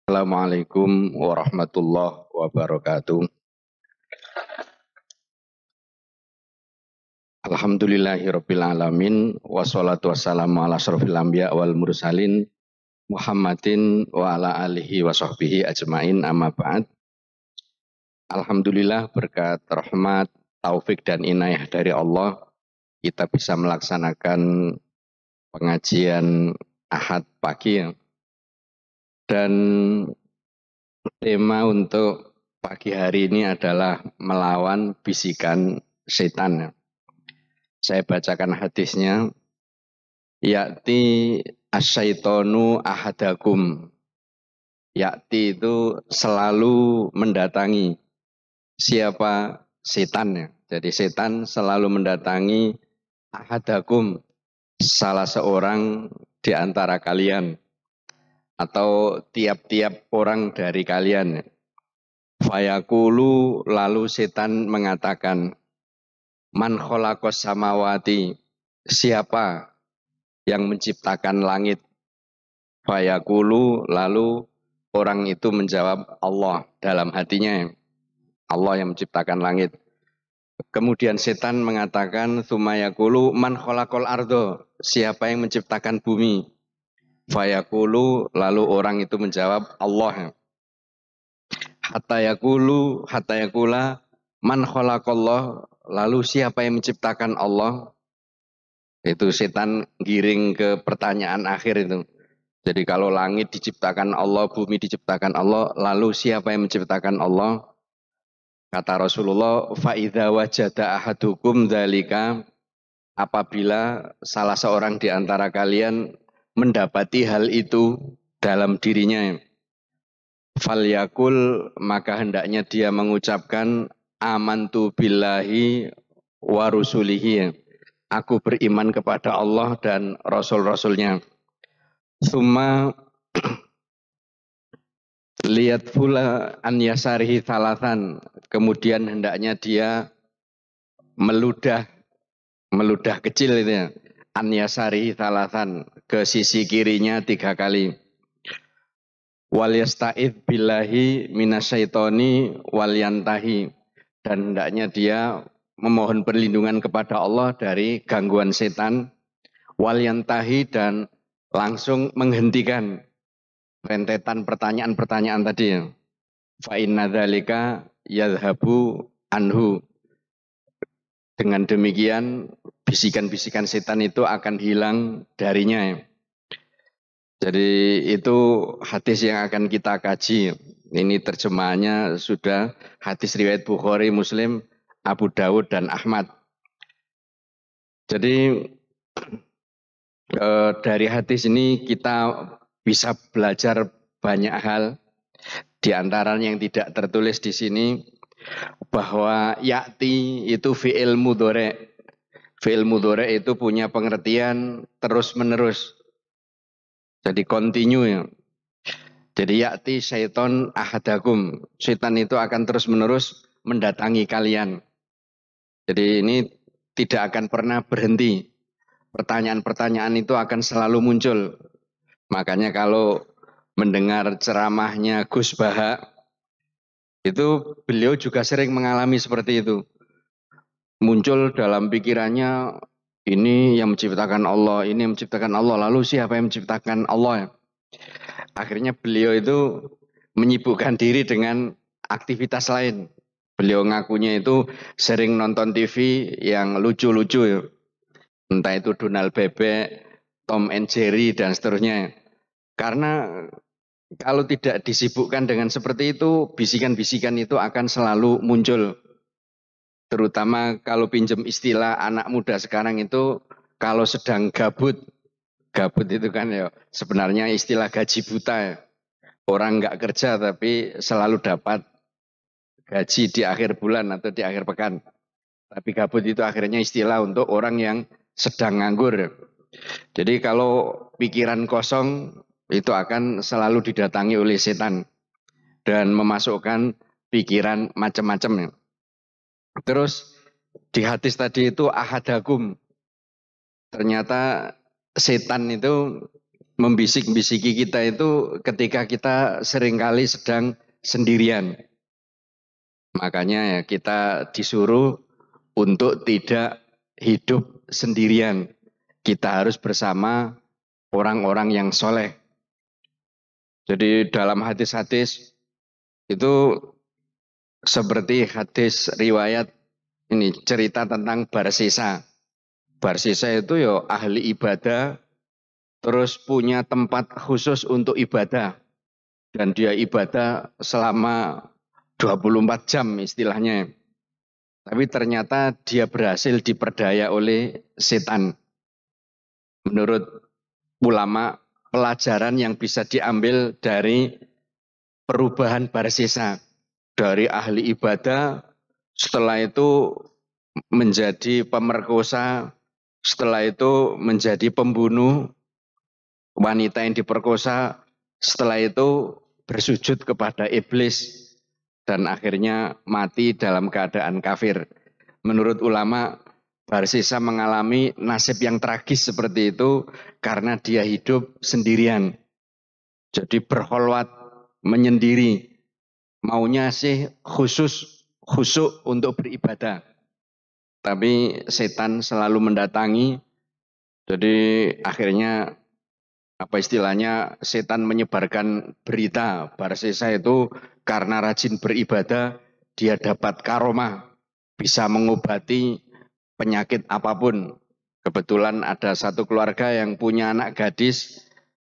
Assalamualaikum warahmatullahi wabarakatuh. Alhamdulillahirabbil alamin wassalatu wassalamu ala asrofil anbiya wal mursalin Muhammadin wa ala alihi wa sahbihi ajmain amma ba'd. Alhamdulillah berkat rahmat, taufik dan inayah dari Allah kita bisa melaksanakan pengajian Ahad pagi dan tema untuk pagi hari ini adalah melawan bisikan setan. Saya bacakan hadisnya. Ya'ti asyaitonu ahadakum. Ya'ti itu selalu mendatangi. Siapa? Setan. Jadi setan selalu mendatangi ahadakum, salah seorang di antara kalian. Atau tiap-tiap orang dari kalian. Fayaqulu, lalu setan mengatakan, Man khalaqas samawati, siapa yang menciptakan langit? Fayaqulu, lalu orang itu menjawab Allah dalam hatinya. Allah yang menciptakan langit. Kemudian setan mengatakan, Tsumayaqulu man khalaqal ardo, siapa yang menciptakan bumi? Fayaqulu, lalu orang itu menjawab Allah. Hatta yaqula man khalaqallah, lalu siapa yang menciptakan Allah? Itu setan giring ke pertanyaan akhir itu. Jadi kalau langit diciptakan Allah, bumi diciptakan Allah, lalu siapa yang menciptakan Allah? Kata Rasulullah, fa'idha wajada ahadukum dzalika, apabila salah seorang di antara kalian mendapati hal itu dalam dirinya, falyakul, maka hendaknya dia mengucapkan amantu billahi wa rusulihi, aku beriman kepada Allah dan Rasul-Rasulnya. Summa lihat pula an yasarihi thalathan, kemudian hendaknya dia meludah kecil itu ya, an yasarihi thalathan, ke sisi kirinya 3 kali. Wal yasta'idz billahi minasyaitoni wal yantahi, dan hendaknya dia memohon perlindungan kepada Allah dari gangguan setan, wal yantahi, dan langsung menghentikan rentetan pertanyaan-pertanyaan tadi. Fa inna dzalika yadhhabu anhu. Dengan demikian bisikan-bisikan setan itu akan hilang darinya. Jadi itu hadis yang akan kita kaji. Ini terjemahannya sudah hadis riwayat Bukhari, Muslim, Abu Dawud dan Ahmad. Jadi dari hadis ini kita bisa belajar banyak hal. Di antaranya yang tidak tertulis di sini, bahwa ya'ti itu fi'il mudhari'. Fi'il mudhari' itu punya pengertian terus menerus. Jadi continue ya. Jadi ya'ti syaiton ahadakum. Syaitan itu akan terus menerus mendatangi kalian. Jadi ini tidak akan pernah berhenti. Pertanyaan-pertanyaan itu akan selalu muncul. Makanya kalau mendengar ceramahnya Gus Baha, itu beliau juga sering mengalami seperti itu. Muncul dalam pikirannya, ini yang menciptakan Allah, ini yang menciptakan Allah, lalu siapa yang menciptakan Allah? Akhirnya beliau itu menyibukkan diri dengan aktivitas lain. Beliau ngakunya itu sering nonton TV yang lucu-lucu, entah itu Donald Bebek, Tom and Jerry, dan seterusnya. Karena kalau tidak disibukkan dengan seperti itu, bisikan-bisikan itu akan selalu muncul. Terutama kalau pinjam istilah anak muda sekarang itu, kalau sedang gabut itu kan ya sebenarnya istilah gaji buta ya. Orang nggak kerja tapi selalu dapat gaji di akhir bulan atau di akhir pekan. Tapi gabut itu akhirnya istilah untuk orang yang sedang nganggur. Jadi kalau pikiran kosong itu akan selalu didatangi oleh setan dan memasukkan pikiran macam-macam. Terus di hadis tadi itu ahadakum. Ternyata setan itu membisik-bisiki kita itu ketika kita seringkali sedang sendirian. Makanya ya kita disuruh untuk tidak hidup sendirian. Kita harus bersama orang-orang yang soleh. Jadi dalam hadis-hadis itu seperti hadis riwayat ini cerita tentang Barsisa. Barsisa itu ya ahli ibadah, terus punya tempat khusus untuk ibadah. Dan dia ibadah selama 24 jam istilahnya. Tapi ternyata dia berhasil diperdaya oleh setan. Menurut ulama, pelajaran yang bisa diambil dari perubahan Barsisa. Dari ahli ibadah, setelah itu menjadi pemerkosa, setelah itu menjadi pembunuh, wanita yang diperkosa, setelah itu bersujud kepada iblis, dan akhirnya mati dalam keadaan kafir. Menurut ulama, Barsisa mengalami nasib yang tragis seperti itu karena dia hidup sendirian. Jadi berkholwat, menyendiri. Maunya sih khusyuk untuk beribadah. Tapi setan selalu mendatangi. Jadi akhirnya apa istilahnya setan menyebarkan berita Barsisa itu karena rajin beribadah dia dapat karomah, bisa mengobati penyakit apapun. Kebetulan ada satu keluarga yang punya anak gadis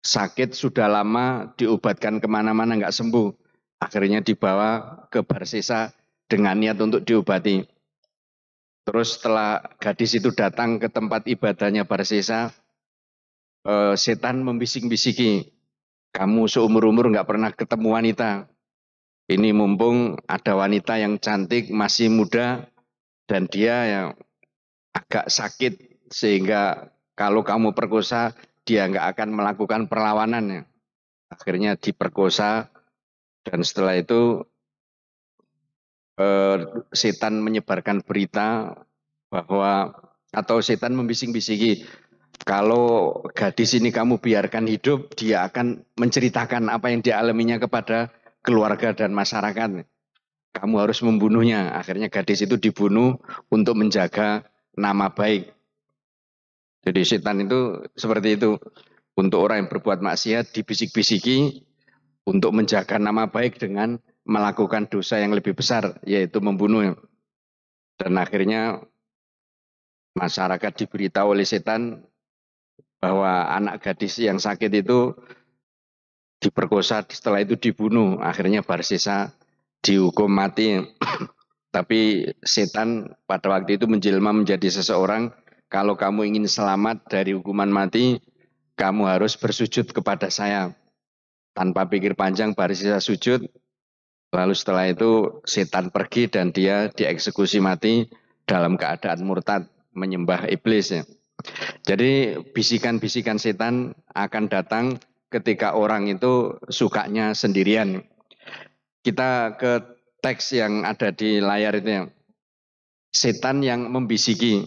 sakit sudah lama, diobatkan kemana-mana nggak sembuh. Akhirnya dibawa ke Barsisa dengan niat untuk diobati. Terus setelah gadis itu datang ke tempat ibadahnya Barsisa, setan membisik-bisiki, kamu seumur-umur nggak pernah ketemu wanita. Ini mumpung ada wanita yang cantik, masih muda, dan dia yang agak sakit, sehingga kalau kamu perkosa, dia nggak akan melakukan perlawanan. Akhirnya diperkosa, dan setelah itu setan menyebarkan berita bahwa, atau setan membisik-bisiki, kalau gadis ini kamu biarkan hidup, dia akan menceritakan apa yang dialaminya kepada keluarga dan masyarakat. Kamu harus membunuhnya. Akhirnya gadis itu dibunuh untuk menjaga nama baik. Jadi setan itu seperti itu. Untuk orang yang berbuat maksiat dibisik-bisiki untuk menjaga nama baik dengan melakukan dosa yang lebih besar, yaitu membunuh. Dan akhirnya masyarakat diberitahu oleh setan bahwa anak gadis yang sakit itu diperkosa, setelah itu dibunuh. Akhirnya Barsisa dihukum mati. Tapi setan pada waktu itu menjelma menjadi seseorang, kalau kamu ingin selamat dari hukuman mati, kamu harus bersujud kepada saya. Tanpa pikir panjang Barsisa sujud, lalu setelah itu setan pergi dan dia dieksekusi mati dalam keadaan murtad menyembah iblis. Jadi bisikan-bisikan setan akan datang ketika orang itu sukanya sendirian. Kita ke teks yang ada di layar itu ya. Setan yang membisiki.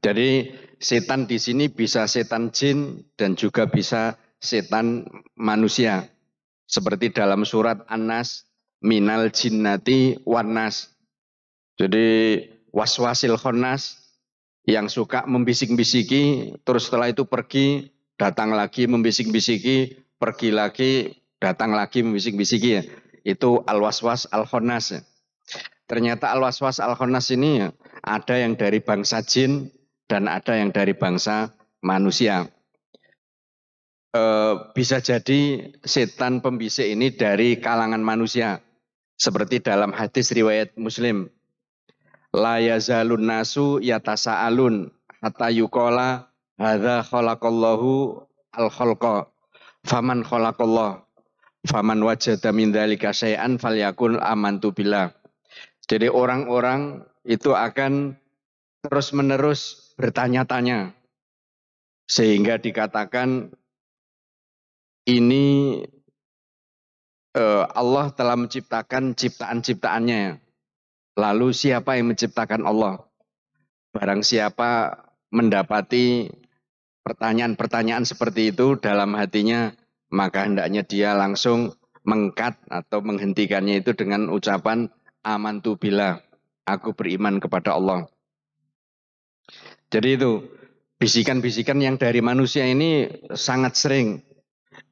Jadi setan di sini bisa setan jin dan juga bisa setan manusia. Seperti dalam surat An-Nas, minal jinnati wan-nas. Jadi waswasil khonnas, yang suka membisik-bisiki, terus setelah itu pergi, datang lagi membisik-bisiki, pergi lagi, datang lagi membisik-bisiki. Ya. Itu al-waswas al-khonnas. Ternyata al-waswas al-khonnas ini ada yang dari bangsa jin dan ada yang dari bangsa manusia. Bisa jadi setan pembisik ini dari kalangan manusia. Seperti dalam hadis riwayat Muslim. La yazalun nasu yatasa'alun hatta yuqala hadza khalaqallahu al-khalqa faman khalaqallah faman wajada min dzalika syai'an falyakul amantu billah. Jadi orang-orang itu akan terus-menerus bertanya-tanya sehingga dikatakan ini Allah telah menciptakan ciptaan-ciptaannya. Lalu siapa yang menciptakan Allah? Barang siapa mendapati pertanyaan-pertanyaan seperti itu dalam hatinya, maka hendaknya dia langsung mengkat atau menghentikannya itu dengan ucapan amantu billah, aku beriman kepada Allah. Jadi itu bisikan-bisikan yang dari manusia ini sangat sering.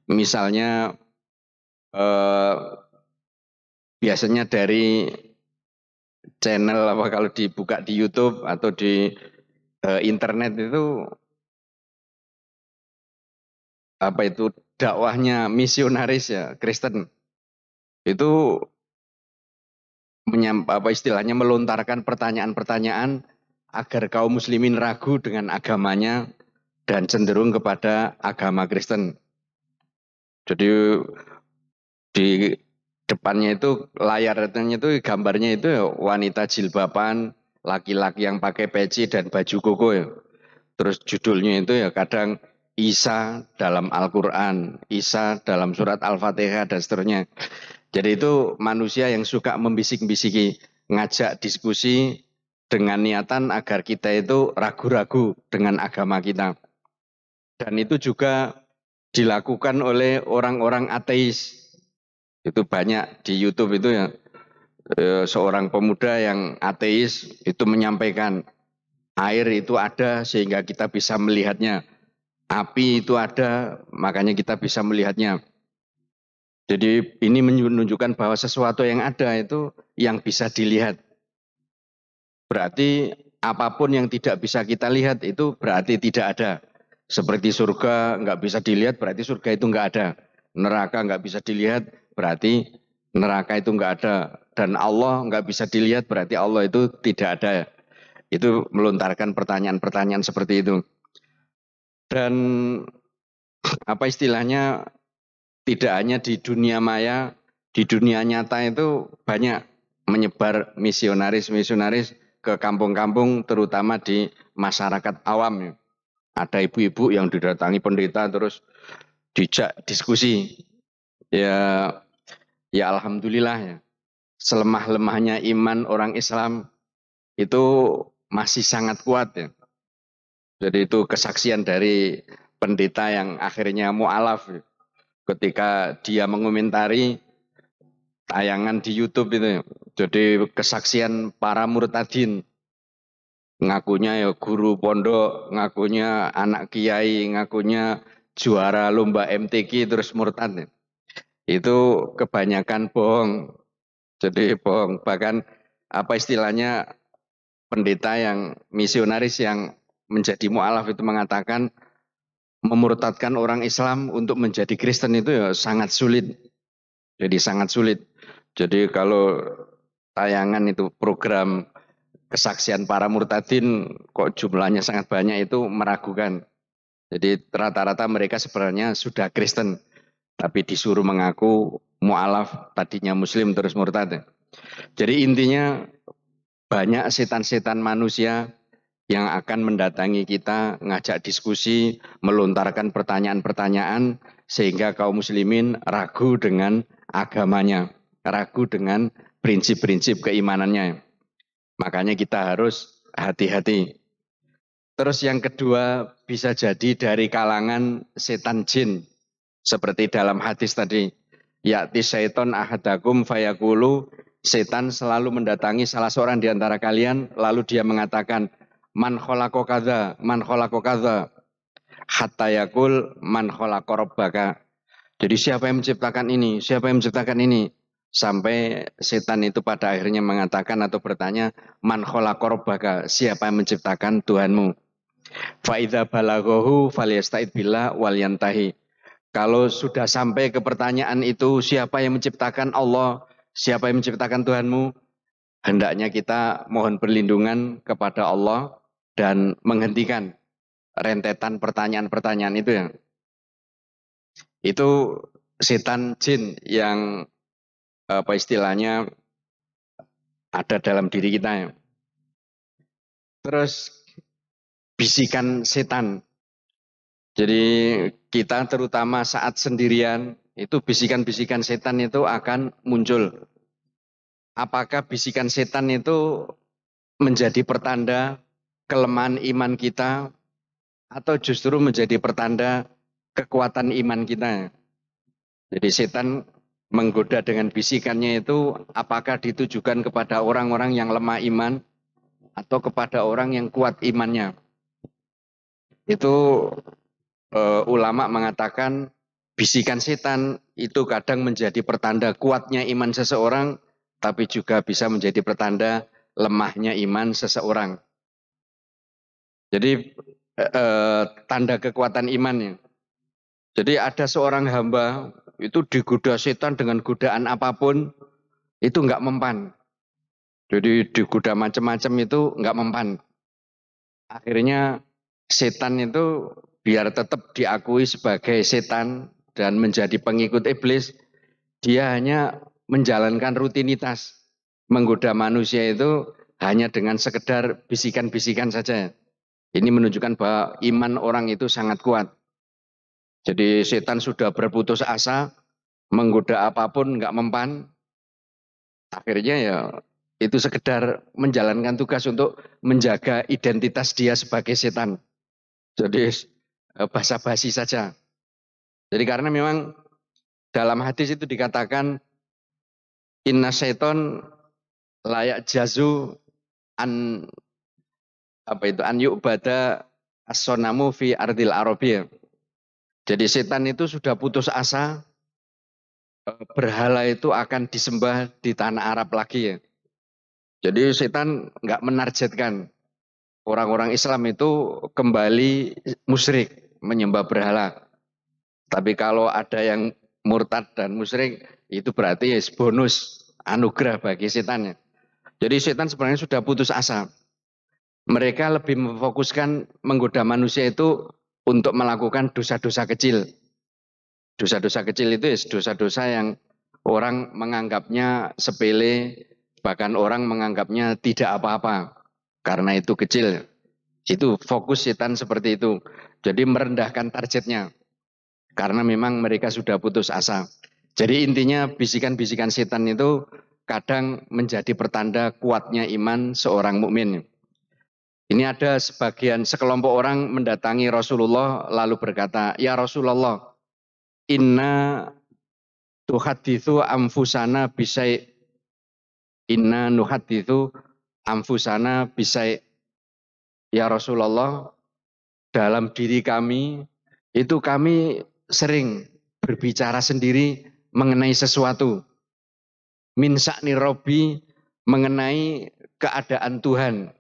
Misalnya eh, biasanya dari channel apa kalau dibuka di YouTube atau di internet itu apa itu dakwahnya misionaris ya Kristen itu apa istilahnya melontarkan pertanyaan-pertanyaan agar kaum muslimin ragu dengan agamanya dan cenderung kepada agama Kristen. Jadi di depannya itu layarnya itu gambarnya itu ya, wanita jilbaban, laki-laki yang pakai peci dan baju koko ya. Terus judulnya itu ya kadang Isa dalam Al-Quran, Isa dalam surat Al-Fatihah dan seterusnya. Jadi itu manusia yang suka membisik-bisiki, ngajak diskusi dengan niatan agar kita itu ragu-ragu dengan agama kita. Dan itu juga dilakukan oleh orang-orang ateis. Itu banyak di YouTube itu ya, seorang pemuda yang ateis itu menyampaikan air itu ada sehingga kita bisa melihatnya. Api itu ada, makanya kita bisa melihatnya. Jadi ini menunjukkan bahwa sesuatu yang ada itu yang bisa dilihat. Berarti apapun yang tidak bisa kita lihat itu berarti tidak ada. Seperti surga nggak bisa dilihat berarti surga itu nggak ada. Neraka nggak bisa dilihat berarti neraka itu nggak ada. Dan Allah nggak bisa dilihat berarti Allah itu tidak ada. Itu melontarkan pertanyaan-pertanyaan seperti itu. Dan apa istilahnya tidak hanya di dunia maya, di dunia nyata itu banyak menyebar misionaris-misionaris ke kampung-kampung terutama di masyarakat awam. Ada ibu-ibu yang didatangi pendeta terus dijak diskusi. Ya, ya alhamdulillah ya. Selemah-lemahnya iman orang Islam itu masih sangat kuat ya. Jadi itu kesaksian dari pendeta yang akhirnya mu'alaf ya. Ketika dia mengomentari tayangan di YouTube itu. Jadi kesaksian para murtadin. Ngakunya ya guru pondok, ngakunya anak kiai, ngakunya juara lomba MTQ terus murtad. Itu kebanyakan bohong. Jadi bohong. Bahkan apa istilahnya pendeta yang misionaris yang menjadi mu'alaf itu mengatakan memurtadkan orang Islam untuk menjadi Kristen itu ya sangat sulit. Jadi sangat sulit. Jadi kalau tayangan itu program kesaksian para murtadin kok jumlahnya sangat banyak itu meragukan. Jadi rata-rata mereka sebenarnya sudah Kristen tapi disuruh mengaku mu'alaf tadinya muslim terus murtad. Jadi intinya banyak setan-setan manusia yang akan mendatangi kita, ngajak diskusi, melontarkan pertanyaan-pertanyaan sehingga kaum muslimin ragu dengan agamanya, ragu dengan prinsip-prinsip keimanannya. Makanya kita harus hati-hati. Terus yang kedua bisa jadi dari kalangan setan jin. Seperti dalam hadis tadi. Ya'ti syaiton ahadakum fayakulu. Setan selalu mendatangi salah seorang di antara kalian. Lalu dia mengatakan, man kholako kadha, man kholako kadha. Hatta yakul man kholako robbaka. Jadi siapa yang menciptakan ini? Siapa yang menciptakan ini? Sampai setan itu pada akhirnya mengatakan atau bertanya, man khalaqa rabbaka? Siapa yang menciptakan Tuhanmu? Fa idza balaghahu falyasta'id billah wal yantahi. Kalau sudah sampai ke pertanyaan itu, siapa yang menciptakan Allah? Siapa yang menciptakan Tuhanmu? Hendaknya kita mohon perlindungan kepada Allah dan menghentikan rentetan pertanyaan-pertanyaan itu ya. Itu setan jin yang apa istilahnya ada dalam diri kita ya. Terus bisikan setan. Jadi kita terutama saat sendirian itu bisikan-bisikan setan itu akan muncul. Apakah bisikan setan itu menjadi pertanda kelemahan iman kita atau justru menjadi pertanda kekuatan iman kita. Jadi setan menggoda dengan bisikannya itu apakah ditujukan kepada orang-orang yang lemah iman atau kepada orang yang kuat imannya. Itu ulama mengatakan bisikan setan itu kadang menjadi pertanda kuatnya iman seseorang, tapi juga bisa menjadi pertanda lemahnya iman seseorang. Jadi tanda kekuatan imannya. Jadi ada seorang hamba itu digoda setan dengan godaan apapun itu nggak mempan. Jadi digoda macam-macam itu nggak mempan. Akhirnya setan itu biar tetap diakui sebagai setan dan menjadi pengikut iblis, dia hanya menjalankan rutinitas. Menggoda manusia itu hanya dengan sekedar bisikan-bisikan saja. Ini menunjukkan bahwa iman orang itu sangat kuat. Jadi setan sudah berputus asa, menggoda apapun nggak mempan, akhirnya ya itu sekedar menjalankan tugas untuk menjaga identitas dia sebagai setan. Jadi basa-basi saja. Jadi karena memang dalam hadis itu dikatakan inna syaiton layak jazu an an yu'bada as-sonamu fi ardil arabiyah. Jadi setan itu sudah putus asa, berhala itu akan disembah di tanah Arab lagi ya. Jadi setan nggak menargetkan orang-orang Islam itu kembali musyrik menyembah berhala. Tapi kalau ada yang murtad dan musyrik itu berarti bonus anugerah bagi setannya. Jadi setan sebenarnya sudah putus asa. Mereka lebih memfokuskan menggoda manusia itu untuk melakukan dosa-dosa kecil. Dosa-dosa kecil itu dosa-dosa yang orang menganggapnya sepele, bahkan orang menganggapnya tidak apa-apa. Karena itu kecil. Itu fokus setan seperti itu. Jadi merendahkan targetnya. Karena memang mereka sudah putus asa. Jadi intinya bisikan-bisikan setan itu kadang menjadi pertanda kuatnya iman seorang mukmin. Ini ada sekelompok orang mendatangi Rasulullah lalu berkata, "Ya Rasulullah, inna tuhaditsu anfusana bisai inna nuhaditsu anfusana bisai." Ya Rasulullah, dalam diri kami itu kami sering berbicara sendiri mengenai sesuatu. Min sa'ni Robbi, mengenai keadaan Tuhan,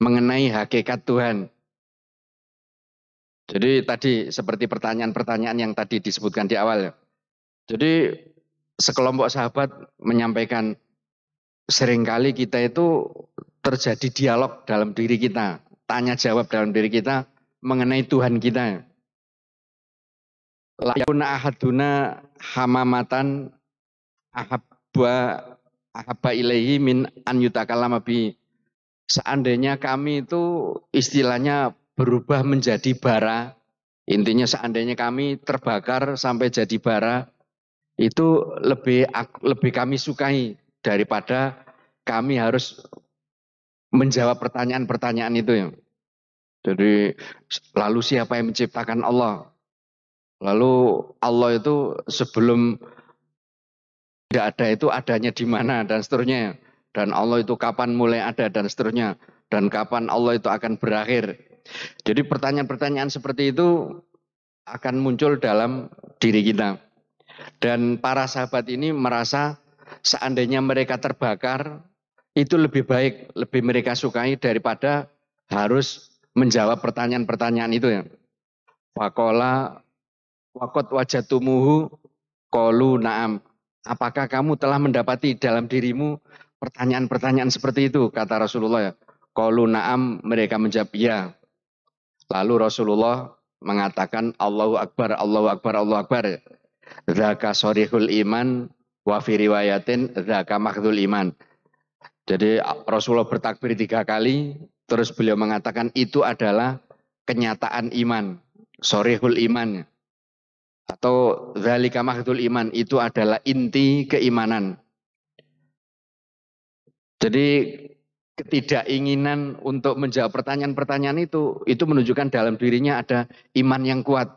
mengenai hakikat Tuhan. Jadi tadi seperti pertanyaan-pertanyaan yang tadi disebutkan di awal. Jadi sekelompok sahabat menyampaikan seringkali kita itu terjadi dialog dalam diri kita, tanya jawab dalam diri kita mengenai Tuhan kita. Layakuna ahaduna hamamatan ahabba ilaihi min an yutakallama bi. Seandainya kami itu istilahnya berubah menjadi bara, intinya seandainya kami terbakar sampai jadi bara, itu lebih kami sukai daripada kami harus menjawab pertanyaan-pertanyaan itu ya. Jadi lalu siapa yang menciptakan Allah? Lalu Allah itu sebelum tidak ada itu adanya di mana dan seterusnya. Dan Allah itu kapan mulai ada dan seterusnya. Dan kapan Allah itu akan berakhir. Jadi pertanyaan-pertanyaan seperti itu akan muncul dalam diri kita. Dan para sahabat ini merasa seandainya mereka terbakar, itu lebih baik, lebih mereka sukai daripada harus menjawab pertanyaan-pertanyaan itu ya. Faqala waqad wajatumuhu qalu na'am. Apakah kamu telah mendapati dalam dirimu pertanyaan-pertanyaan seperti itu? Kata Rasulullah ya. Qalu na'am, mereka menjawab ya. Lalu Rasulullah mengatakan Allahu Akbar, Allahu Akbar, Allahu Akbar. Dzaka sorihul iman wa fi riwayatin dzaka makhdul iman. Jadi Rasulullah bertakbir 3 kali, terus beliau mengatakan itu adalah kenyataan iman, sorihul iman. Atau dzalika makhdul iman, itu adalah inti keimanan. Jadi ketidakinginan untuk menjawab pertanyaan-pertanyaan itu menunjukkan dalam dirinya ada iman yang kuat.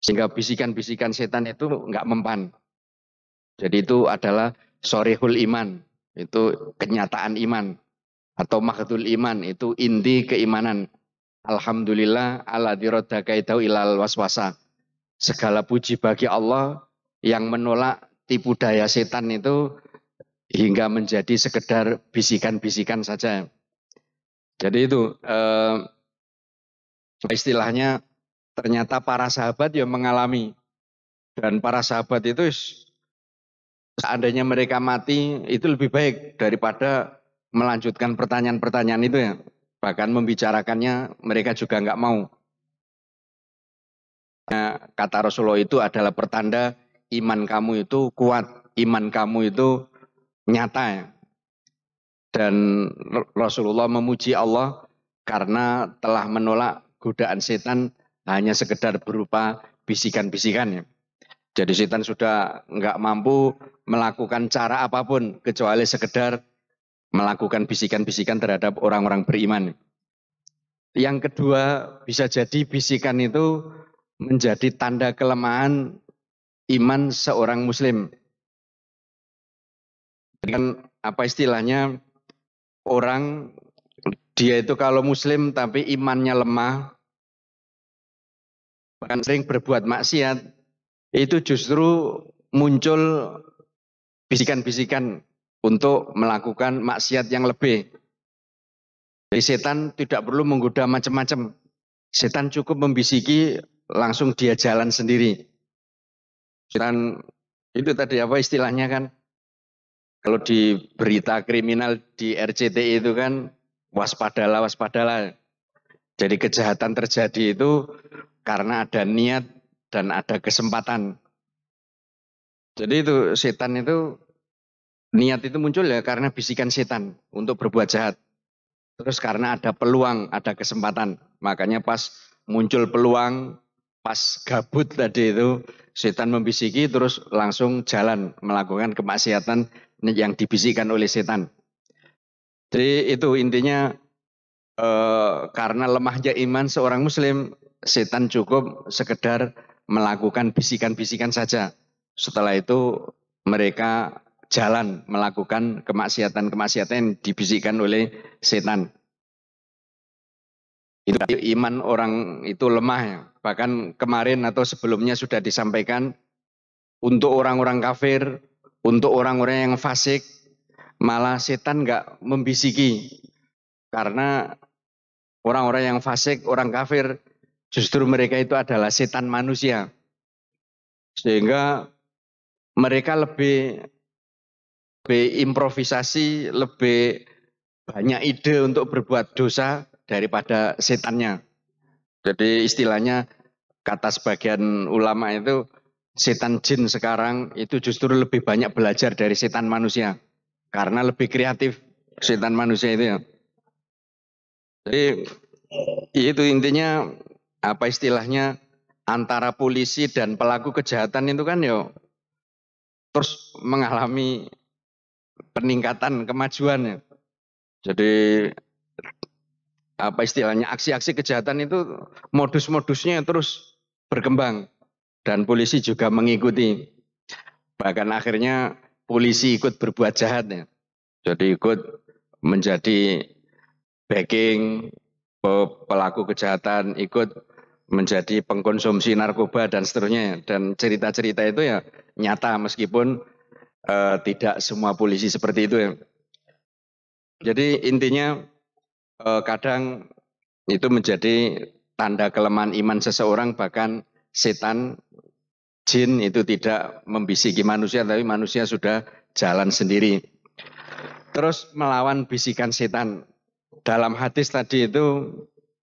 Sehingga bisikan-bisikan setan itu nggak mempan. Jadi itu adalah sorihul iman, itu kenyataan iman. Atau mahdul iman, itu inti keimanan. Alhamdulillah ala dirodda kaidau ilal waswasa. Segala puji bagi Allah yang menolak tipu daya setan itu hingga menjadi sekedar bisikan-bisikan saja. Jadi itu istilahnya ternyata para sahabat yang mengalami, dan para sahabat itu seandainya mereka mati itu lebih baik daripada melanjutkan pertanyaan-pertanyaan itu ya. Bahkan membicarakannya mereka juga nggak mau. Nah, kata Rasulullah itu adalah pertanda iman kamu itu kuat, iman kamu itu nyata ya. Dan Rasulullah memuji Allah karena telah menolak godaan setan hanya sekedar berupa bisikan-bisikan ya. Jadi setan sudah nggak mampu melakukan cara apapun kecuali sekedar melakukan bisikan-bisikan terhadap orang-orang beriman. Yang kedua, bisa jadi bisikan itu menjadi tanda kelemahan iman seorang muslim. Dengan apa istilahnya, orang dia itu kalau muslim tapi imannya lemah, bahkan sering berbuat maksiat, itu justru muncul bisikan-bisikan untuk melakukan maksiat yang lebih. Jadi setan tidak perlu menggoda macam-macam. Setan cukup membisiki, langsung dia jalan sendiri. Setan itu tadi apa istilahnya kan? Kalau di berita kriminal di RCTI itu kan waspadalah, waspadalah. Jadi kejahatan terjadi itu karena ada niat dan ada kesempatan. Jadi itu setan itu, niat itu muncul ya karena bisikan setan untuk berbuat jahat. Terus karena ada peluang, ada kesempatan. Makanya pas muncul peluang, pas gabut tadi itu, setan membisiki terus langsung jalan melakukan kemaksiatan yang dibisikkan oleh setan. Jadi itu intinya karena lemahnya iman seorang muslim, setan cukup sekedar melakukan bisikan-bisikan saja. Setelah itu mereka jalan melakukan kemaksiatan-kemaksiatan yang dibisikkan oleh setan. Itu iman orang itu lemah ya. Bahkan kemarin atau sebelumnya sudah disampaikan, untuk orang-orang kafir, untuk orang-orang yang fasik, malah setan nggak membisiki. Karena orang-orang yang fasik, orang kafir, justru mereka itu adalah setan manusia. Sehingga mereka lebih improvisasi, lebih banyak ide untuk berbuat dosa daripada setannya. Jadi istilahnya, kata sebagian ulama itu, setan jin sekarang itu justru lebih banyak belajar dari setan manusia. Karena lebih kreatif setan manusia itu ya. Jadi itu intinya, apa istilahnya, antara polisi dan pelaku kejahatan itu kan ya terus mengalami peningkatan kemajuan ya. Jadi apa istilahnya, aksi-aksi kejahatan itu modus-modusnya terus berkembang dan polisi juga mengikuti. Bahkan akhirnya polisi ikut berbuat jahat ya. Jadi ikut menjadi backing pelaku kejahatan, ikut menjadi pengkonsumsi narkoba dan seterusnya. Dan cerita-cerita itu ya nyata meskipun tidak semua polisi seperti itu ya. Jadi intinya kadang itu menjadi tanda kelemahan iman seseorang, bahkan setan, jin itu tidak membisiki manusia, tapi manusia sudah jalan sendiri. Terus melawan bisikan setan. Dalam hadis tadi itu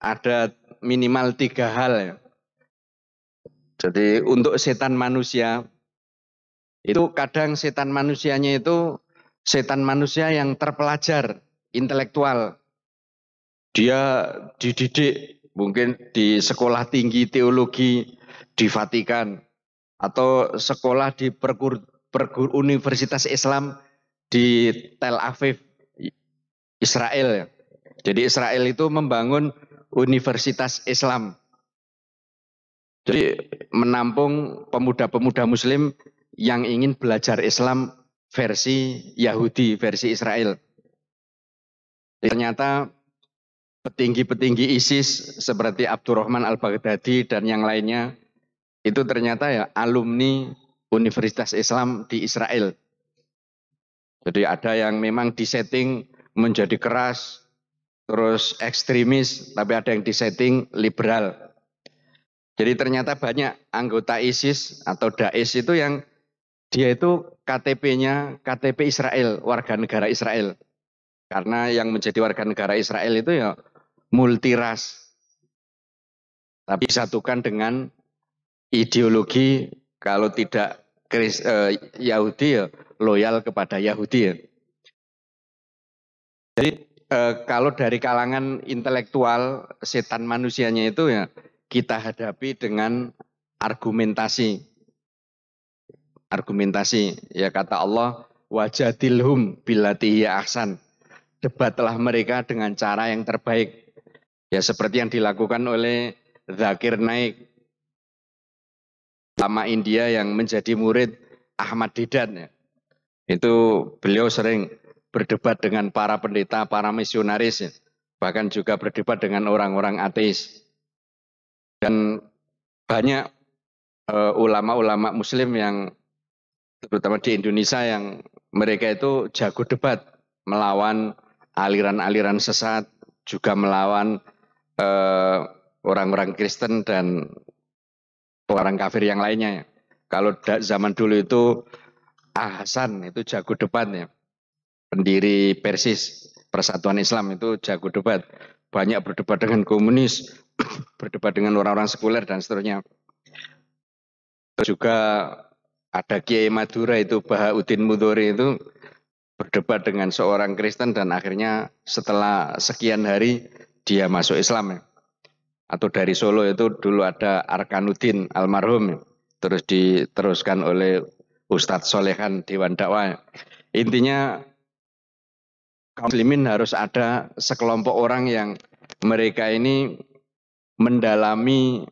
ada minimal 3 hal ya. Jadi untuk setan manusia, itu kadang setan manusianya itu setan manusia yang terpelajar, intelektual. Dia dididik mungkin di sekolah tinggi teologi di Vatikan, atau sekolah di Universitas Islam di Tel Aviv. Israel ya. Jadi Israel itu membangun universitas Islam. Jadi menampung pemuda-pemuda Muslim yang ingin belajar Islam versi Yahudi, versi Israel. Ternyata petinggi-petinggi ISIS seperti Abdurrahman Al-Baghdadi dan yang lainnya itu ternyata ya alumni Universitas Islam di Israel. Jadi ada yang memang disetting menjadi keras, terus ekstremis, tapi ada yang disetting liberal. Jadi ternyata banyak anggota ISIS atau Daesh itu yang dia itu KTP-nya KTP Israel, warga negara Israel. Karena yang menjadi warga negara Israel itu ya multiras. Tapi disatukan dengan ideologi kalau tidak Yahudi ya loyal kepada Yahudi ya. Jadi kalau dari kalangan intelektual setan manusianya itu ya kita hadapi dengan argumentasi. Argumentasi ya kata Allah wajadilhum billati hiya ahsan. Debatlah mereka dengan cara yang terbaik. Ya seperti yang dilakukan oleh Zakir Naik, ulama India yang menjadi murid Ahmad Deedat ya. Itu beliau sering berdebat dengan para pendeta, para misionaris ya. Bahkan juga berdebat dengan orang-orang ateis. Dan banyak ulama-ulama muslim yang terutama di Indonesia yang mereka itu jago debat melawan aliran-aliran sesat, juga melawan orang-orang Kristen dan orang kafir yang lainnya. Kalau zaman dulu itu Hasan itu jago debat ya. Pendiri Persis, Persatuan Islam itu jago debat. Banyak berdebat dengan komunis, berdebat dengan orang-orang sekuler dan seterusnya. Terus juga ada Kiai Madura itu Bahauddin Mudhori itu berdebat dengan seorang Kristen dan akhirnya setelah sekian hari dia masuk Islam ya. Atau dari Solo itu dulu ada Arkanuddin almarhum terus diteruskan oleh Ustadz Solehan Dewan Dakwah. Intinya kaum muslimin harus ada sekelompok orang yang mereka ini mendalami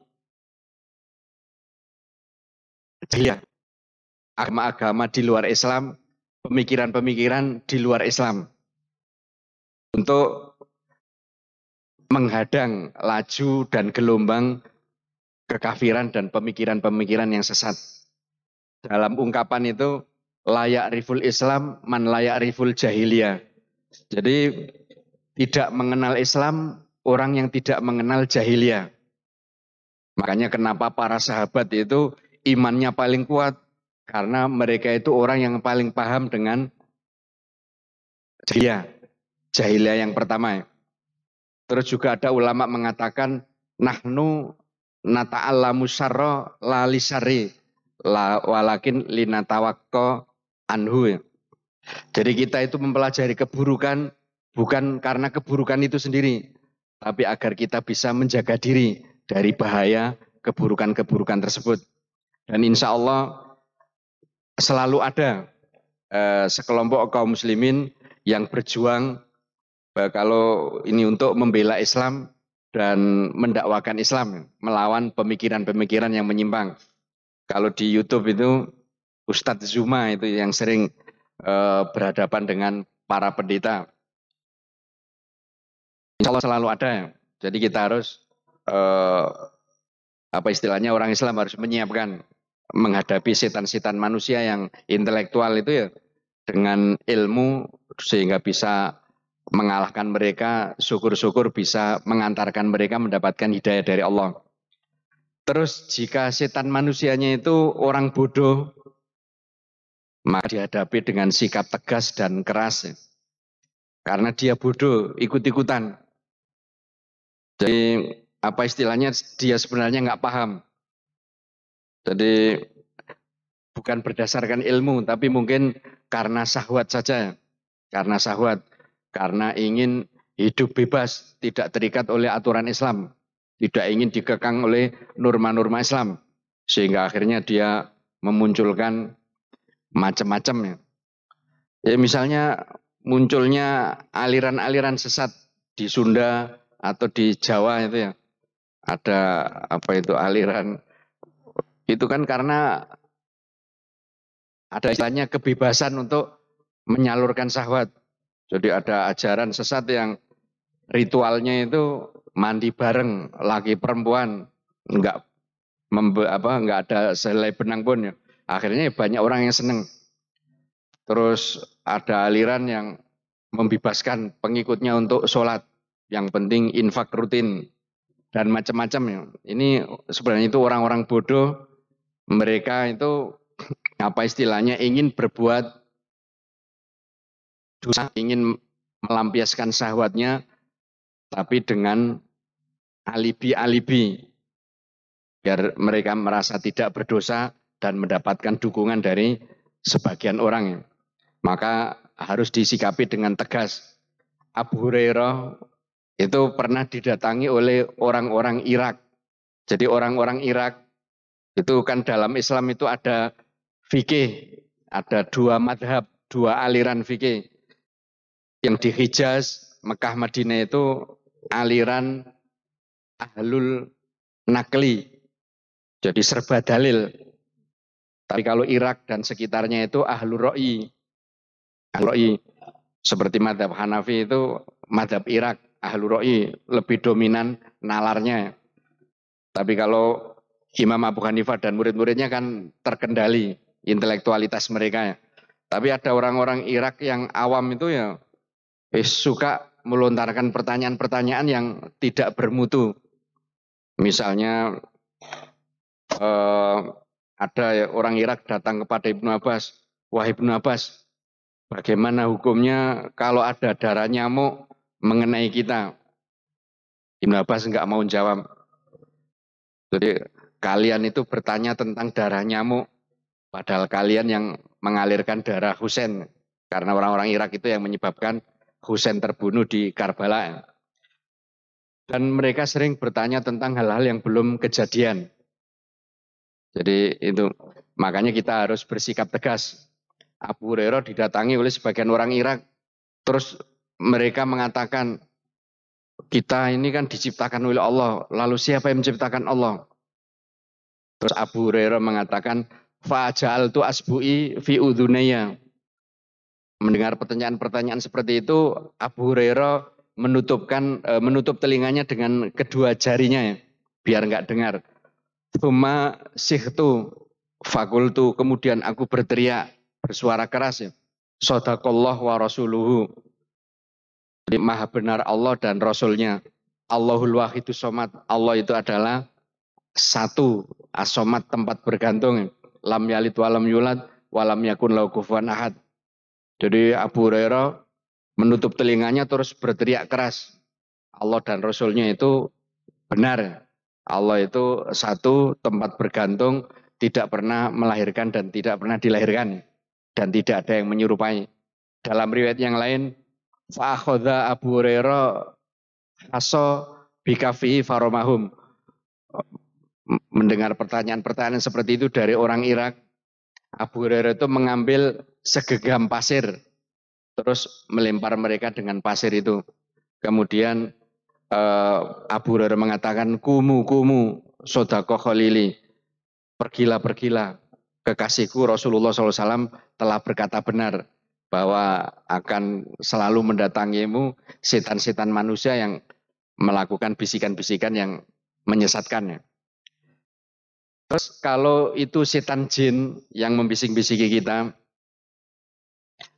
agama-agama di luar Islam, pemikiran-pemikiran di luar Islam untuk menghadang laju dan gelombang kekafiran dan pemikiran-pemikiran yang sesat. Dalam ungkapan itu layak riful Islam man layak riful jahiliyah. Jadi tidak mengenal Islam orang yang tidak mengenal jahiliyah. Makanya kenapa para sahabat itu imannya paling kuat karena mereka itu orang yang paling paham dengan jahiliyah. Jahiliyah yang pertama. Terus juga ada ulama mengatakan nahnu nata'allamu syarra la lisari walakin linatawakko anhu. Jadi kita itu mempelajari keburukan bukan karena keburukan itu sendiri, tapi agar kita bisa menjaga diri dari bahaya keburukan-keburukan tersebut. Dan insya Allah selalu ada sekelompok kaum muslimin yang berjuang kalau ini untuk membela Islam dan mendakwakan Islam melawan pemikiran-pemikiran yang menyimpang. Kalau di YouTube itu Ustadz Zuma itu yang sering berhadapan dengan para pendeta. Insya Allah selalu ada. Jadi kita harus apa istilahnya orang Islam harus menyiapkan menghadapi setan-setan manusia yang intelektual itu ya dengan ilmu sehingga bisa mengalahkan mereka, syukur-syukur bisa mengantarkan mereka mendapatkan hidayah dari Allah. Terus jika setan manusianya itu orang bodoh, maka dihadapi dengan sikap tegas dan keras. Karena dia bodoh, ikut-ikutan. Jadi apa istilahnya dia sebenarnya nggak paham. Jadi bukan berdasarkan ilmu, tapi mungkin karena syahwat saja. Karena syahwat, karena ingin hidup bebas, tidak terikat oleh aturan Islam. Tidak ingin dikekang oleh norma-norma Islam. Sehingga akhirnya dia memunculkan macam-macam ya. Ya misalnya munculnya aliran-aliran sesat di Sunda atau di Jawa itu ya. Ada apa itu aliran, itu kan karena ada istilahnya kebebasan untuk menyalurkan syahwat. Jadi ada ajaran sesat yang ritualnya itu mandi bareng laki perempuan, enggak enggak ada selai benang pun ya. Akhirnya banyak orang yang seneng. Terus ada aliran yang membebaskan pengikutnya untuk sholat. Yang penting infak rutin dan macam-macam ya. Ini sebenarnya itu orang-orang bodoh. Mereka itu apa istilahnya ingin berbuat dosa, ingin melampiaskan syahwatnya, tapi dengan alibi-alibi biar mereka merasa tidak berdosa dan mendapatkan dukungan dari sebagian orang. Maka harus disikapi dengan tegas. Abu Hurairah itu pernah didatangi oleh orang-orang Irak. Jadi orang-orang Irak itu kan dalam Islam itu ada fikih, ada dua madhab, dua aliran fikih. Yang di Hijaz, Mekah, Madinah itu aliran ahlul nakli, jadi serba dalil. Tapi kalau Irak dan sekitarnya itu ahlul ro'i. Ro'i seperti madhab Hanafi itu madhab Irak, ahlul ro'i lebih dominan nalarnya. Tapi kalau Imam Abu Hanifah dan murid-muridnya kan terkendali intelektualitas mereka. Tapi ada orang-orang Irak yang awam itu ya suka melontarkan pertanyaan-pertanyaan yang tidak bermutu. Misalnya ada orang Irak datang kepada Ibnu Abbas, wah Ibnu Abbas, bagaimana hukumnya kalau ada darah nyamuk mengenai kita? Ibnu Abbas nggak mau jawab. Jadi kalian itu bertanya tentang darah nyamuk, padahal kalian yang mengalirkan darah Husain. Karena orang-orang Irak itu yang menyebabkan Husain terbunuh di Karbala. Dan mereka sering bertanya tentang hal-hal yang belum kejadian. Jadi itu makanya kita harus bersikap tegas. Abu Hurairah didatangi oleh sebagian orang Irak, terus mereka mengatakan kita ini kan diciptakan oleh Allah, lalu siapa yang menciptakan Allah? Terus Abu Hurairah mengatakan fa'ja'altu asbu'i fi udhunayya. Mendengar pertanyaan-pertanyaan seperti itu, Abu Hurairah menutup telinganya dengan kedua jarinya ya, biar nggak dengar. Tsumma sihtu fakultu, kemudian aku berteriak bersuara keras ya. Shadaqallah wa rasuluhu. Jadi maha benar Allah dan Rasulnya. Allahul wahidus somad. Allah itu adalah satu, as-somad tempat bergantung. Lam yalid walam yulad walam yakun lahu kufuwan ahad. Jadi Abu Hurairah menutup telinganya terus berteriak keras. Allah dan Rasulnya itu benar. Allah itu satu, tempat bergantung, tidak pernah melahirkan dan tidak pernah dilahirkan. Dan tidak ada yang menyerupai. Dalam riwayat yang lain, fa'akhodha Abu Hurairah aso bikafihi faromahum. Mendengar pertanyaan-pertanyaan seperti itu dari orang Irak, Abu Hurairah itu mengambil segenggam pasir, terus melempar mereka dengan pasir itu. Kemudian Abu Hurairah mengatakan, kumu, sodako khalili, pergilah, kekasihku Rasulullah SAW telah berkata benar, bahwa akan selalu mendatangimu setan-setan manusia yang melakukan bisikan-bisikan yang menyesatkannya. Terus kalau itu setan jin yang membisik-bisiki kita,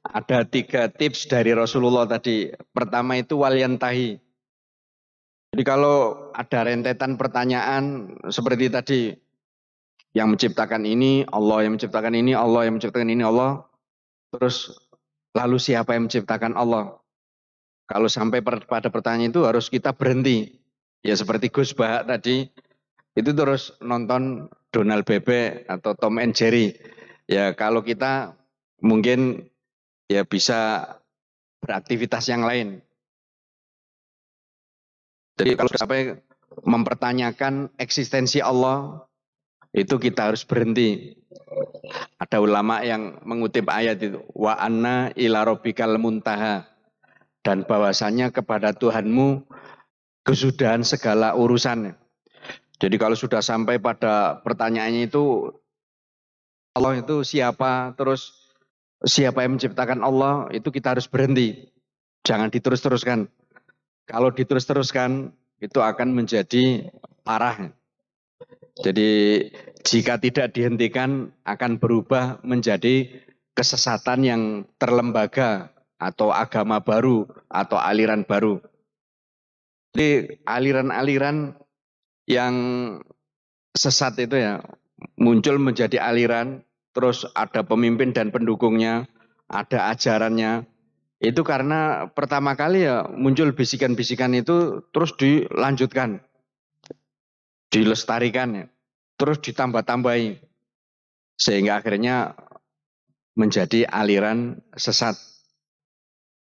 ada 3 tips dari Rasulullah tadi. Pertama itu waliyantahi. Jadi kalau ada rentetan pertanyaan seperti tadi, yang menciptakan ini Allah, yang menciptakan ini Allah, yang menciptakan ini Allah, terus lalu siapa yang menciptakan Allah? Kalau sampai pada pertanyaan itu harus kita berhenti. Ya seperti Gus Bahak tadi, itu terus nonton Donald Bebek atau Tom and Jerry. Ya kalau kita mungkin ya bisa beraktivitas yang lain. Jadi kalau sampai mempertanyakan eksistensi Allah, itu kita harus berhenti. Ada ulama yang mengutip ayat itu, wa anna ila rabbikal muntaha, dan bahwasanya kepada Tuhanmu kesudahan segala urusan. Jadi kalau sudah sampai pada pertanyaannya itu, Allah itu siapa, terus siapa yang menciptakan Allah, itu kita harus berhenti. Jangan diterus-teruskan. Kalau diterus-teruskan, itu akan menjadi parah. Jadi jika tidak dihentikan akan berubah menjadi kesesatan yang terlembaga atau agama baru atau aliran baru. Jadi aliran-aliran yang sesat itu ya muncul menjadi aliran, terus ada pemimpin dan pendukungnya, ada ajarannya. Itu karena pertama kali ya muncul bisikan-bisikan itu terus dilanjutkan, dilestarikan ya, terus ditambah-tambahi sehingga akhirnya menjadi aliran sesat.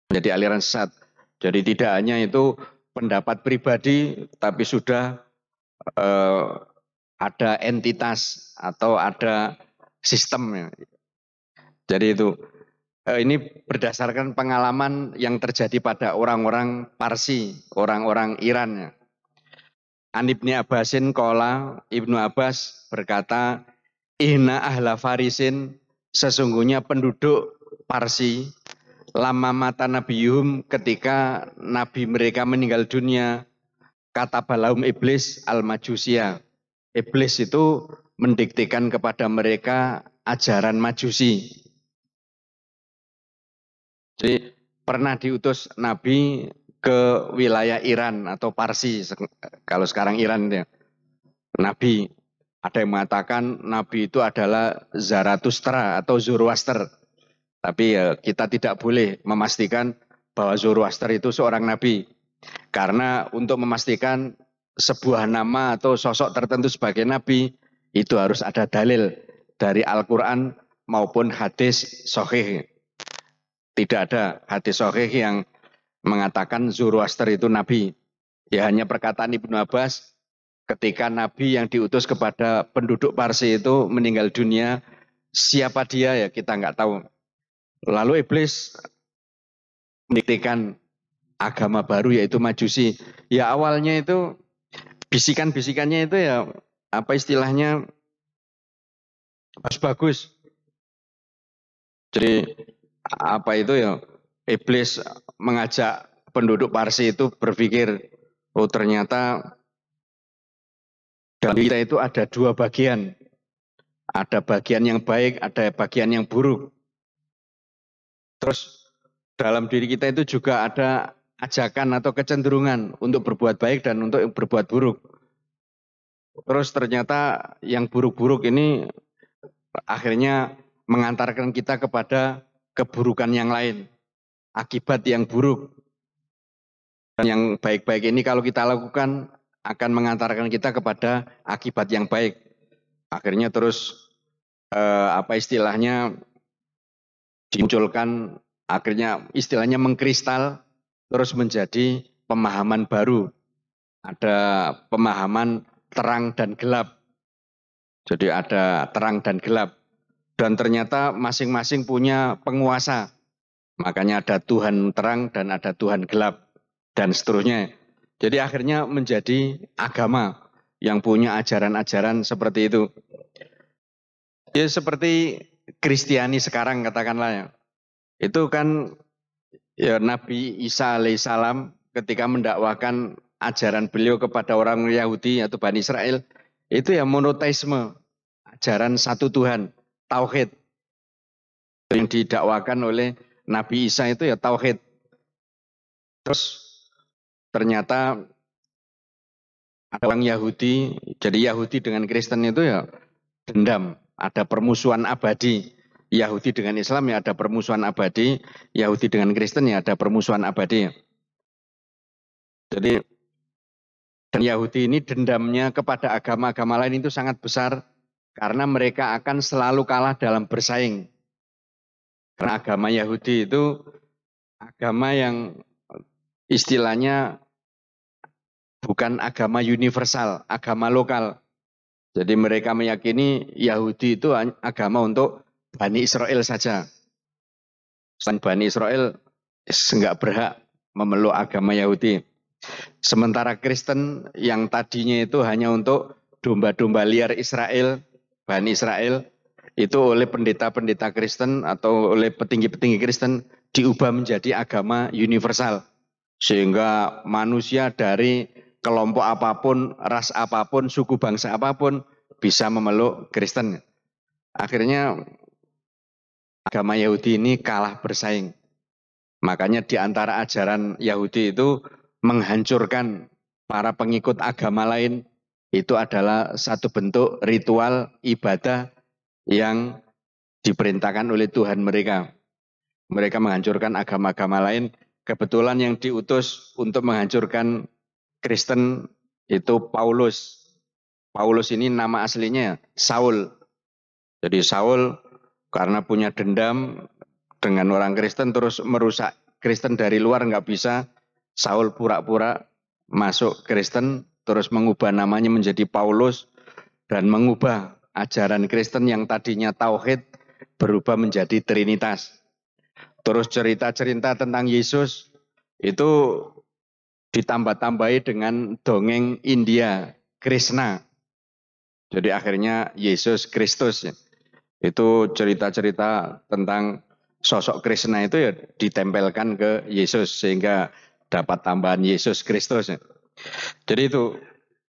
Menjadi aliran sesat. Jadi tidak hanya itu pendapat pribadi, tapi sudah ada entitas atau ada sistem. Jadi itu ini berdasarkan pengalaman yang terjadi pada orang-orang Parsi, orang-orang Iran. An Ibni Abbasin qala, Ibnu Abbas berkata, Inna ahla Farisin, sesungguhnya penduduk Parsi, lama mata nabiyuhum, ketika nabi mereka meninggal dunia, kata balaum iblis al-majusia. Iblis itu mendiktikan kepada mereka ajaran majusi. Jadi pernah diutus nabi ke wilayah Iran atau Parsi, kalau sekarang Iran ya. Nabi, ada yang mengatakan nabi itu adalah Zarathustra atau Zoroaster. Tapi ya kita tidak boleh memastikan bahwa Zoroaster itu seorang nabi. Karena untuk memastikan sebuah nama atau sosok tertentu sebagai nabi, itu harus ada dalil dari Al-Quran maupun hadis sahih. Tidak ada hadis sahih yang mengatakan Zoroaster itu nabi. Ya hanya perkataan Ibnu Abbas, ketika nabi yang diutus kepada penduduk Parsi itu meninggal dunia, siapa dia ya kita nggak tahu. Lalu iblis mendiktikan agama baru yaitu majusi. Ya awalnya itu bisikan-bisikannya itu ya apa istilahnya bagus-bagus. Jadi apa itu ya iblis mengajak penduduk Parsi itu berpikir, oh ternyata dalam kita itu ada dua bagian. Ada bagian yang baik, ada bagian yang buruk. Terus dalam diri kita itu juga ada ajakan atau kecenderungan untuk berbuat baik dan untuk berbuat buruk. Terus ternyata yang buruk-buruk ini akhirnya mengantarkan kita kepada keburukan yang lain. Akibat yang buruk. Dan yang baik-baik ini kalau kita lakukan akan mengantarkan kita kepada akibat yang baik. Akhirnya terus apa istilahnya dimunculkan, akhirnya istilahnya mengkristal terus menjadi pemahaman baru. Ada pemahaman terang dan gelap. Jadi ada terang dan gelap. Dan ternyata masing-masing punya penguasa. Makanya ada Tuhan terang dan ada Tuhan gelap. Dan seterusnya. Jadi akhirnya menjadi agama yang punya ajaran-ajaran seperti itu. Ya seperti Kristiani sekarang katakanlah ya. Itu kan ya Nabi Isa alaihissalam ketika mendakwakan ajaran beliau kepada orang Yahudi atau Bani Israel, itu ya monoteisme, ajaran satu Tuhan, tauhid. Yang didakwakan oleh Nabi Isa itu ya tauhid. Terus ternyata ada orang Yahudi, jadi Yahudi dengan Kristen itu ya dendam, ada permusuhan abadi. Yahudi dengan Islam ya ada permusuhan abadi, Yahudi dengan Kristen ya ada permusuhan abadi. Jadi dan Yahudi ini dendamnya kepada agama-agama lain itu sangat besar karena mereka akan selalu kalah dalam bersaing. Karena agama Yahudi itu agama yang istilahnya bukan agama universal, agama lokal. Jadi mereka meyakini Yahudi itu agama untuk Bani Israel saja. Selain Bani Israel nggak berhak memeluk agama Yahudi. Sementara Kristen yang tadinya itu hanya untuk domba-domba liar Israel, Bani Israel, itu oleh pendeta-pendeta Kristen atau oleh petinggi-petinggi Kristen diubah menjadi agama universal. Sehingga manusia dari kelompok apapun, ras apapun, suku bangsa apapun bisa memeluk Kristen. Akhirnya agama Yahudi ini kalah bersaing. Makanya di antara ajaran Yahudi itu menghancurkan para pengikut agama lain itu adalah satu bentuk ritual ibadah yang diperintahkan oleh Tuhan mereka. Mereka menghancurkan agama-agama lain. Kebetulan yang diutus untuk menghancurkan Kristen itu Paulus. Paulus ini nama aslinya Saul. Jadi Saul karena punya dendam dengan orang Kristen terus merusak Kristen dari luar nggak bisa. Saul pura-pura masuk Kristen terus mengubah namanya menjadi Paulus dan mengubah ajaran Kristen yang tadinya tauhid berubah menjadi Trinitas. Terus cerita-cerita tentang Yesus itu ditambah-tambahi dengan dongeng India, Krishna. Jadi akhirnya Yesus Kristus. Itu cerita-cerita tentang sosok Krishna itu ya ditempelkan ke Yesus sehingga dapat tambahan Yesus Kristus. Jadi itu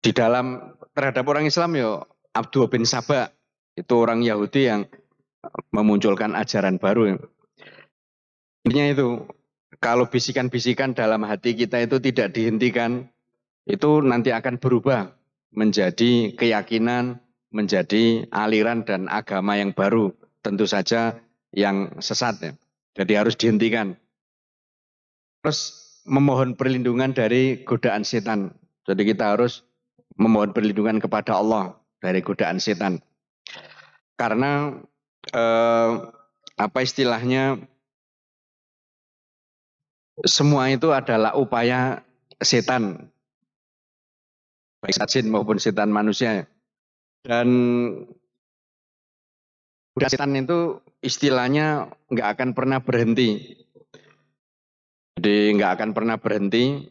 di dalam terhadap orang Islam ya Abdul bin Sabah itu orang Yahudi yang memunculkan ajaran baru. Intinya itu kalau bisikan-bisikan dalam hati kita itu tidak dihentikan itu nanti akan berubah menjadi keyakinan, menjadi aliran dan agama yang baru. Tentu saja yang sesat ya. Jadi harus dihentikan. Terus memohon perlindungan dari godaan setan. Jadi kita harus memohon perlindungan kepada Allah dari godaan setan. Karena apa istilahnya semua itu adalah upaya setan. Baik jin maupun setan manusia. Dan godaan setan itu istilahnya nggak akan pernah berhenti. Jadi nggak akan pernah berhenti.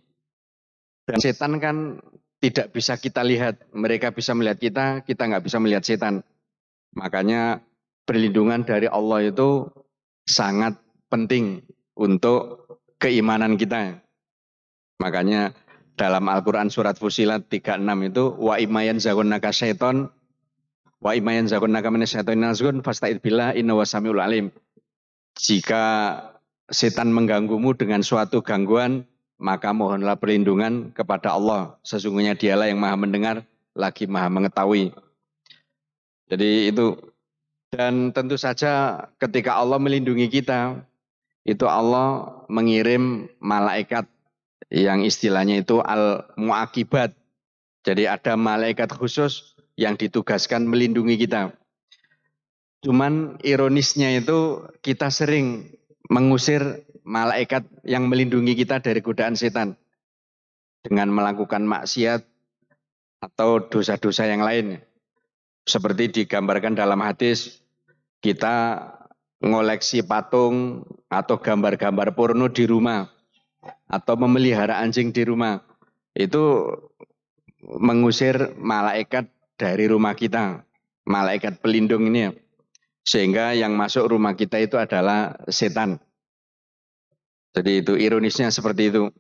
Dan setan kan tidak bisa kita lihat. Mereka bisa melihat kita nggak bisa melihat setan. Makanya perlindungan dari Allah itu sangat penting untuk keimanan kita. Makanya dalam Al-Quran surat Fusilat 36 itu wa imayan zagunnaka syaiton wa imayan zagunnaka minasyaiton nazgun fasta'id billah inna wasamiul alim. Jika setan mengganggumu dengan suatu gangguan, maka mohonlah perlindungan kepada Allah. Sesungguhnya dialah yang maha mendengar, lagi maha mengetahui. Jadi itu. Dan tentu saja ketika Allah melindungi kita, itu Allah mengirim malaikat yang istilahnya itu al-mu'akibat. Jadi ada malaikat khusus yang ditugaskan melindungi kita. Cuman ironisnya itu kita sering mengusir malaikat yang melindungi kita dari godaan setan dengan melakukan maksiat atau dosa-dosa yang lain. Seperti digambarkan dalam hadis, kita ngoleksi patung atau gambar-gambar porno di rumah atau memelihara anjing di rumah. Itu mengusir malaikat dari rumah kita, malaikat pelindung ini ya. Sehingga yang masuk rumah kita itu adalah setan. Jadi itu ironisnya seperti itu.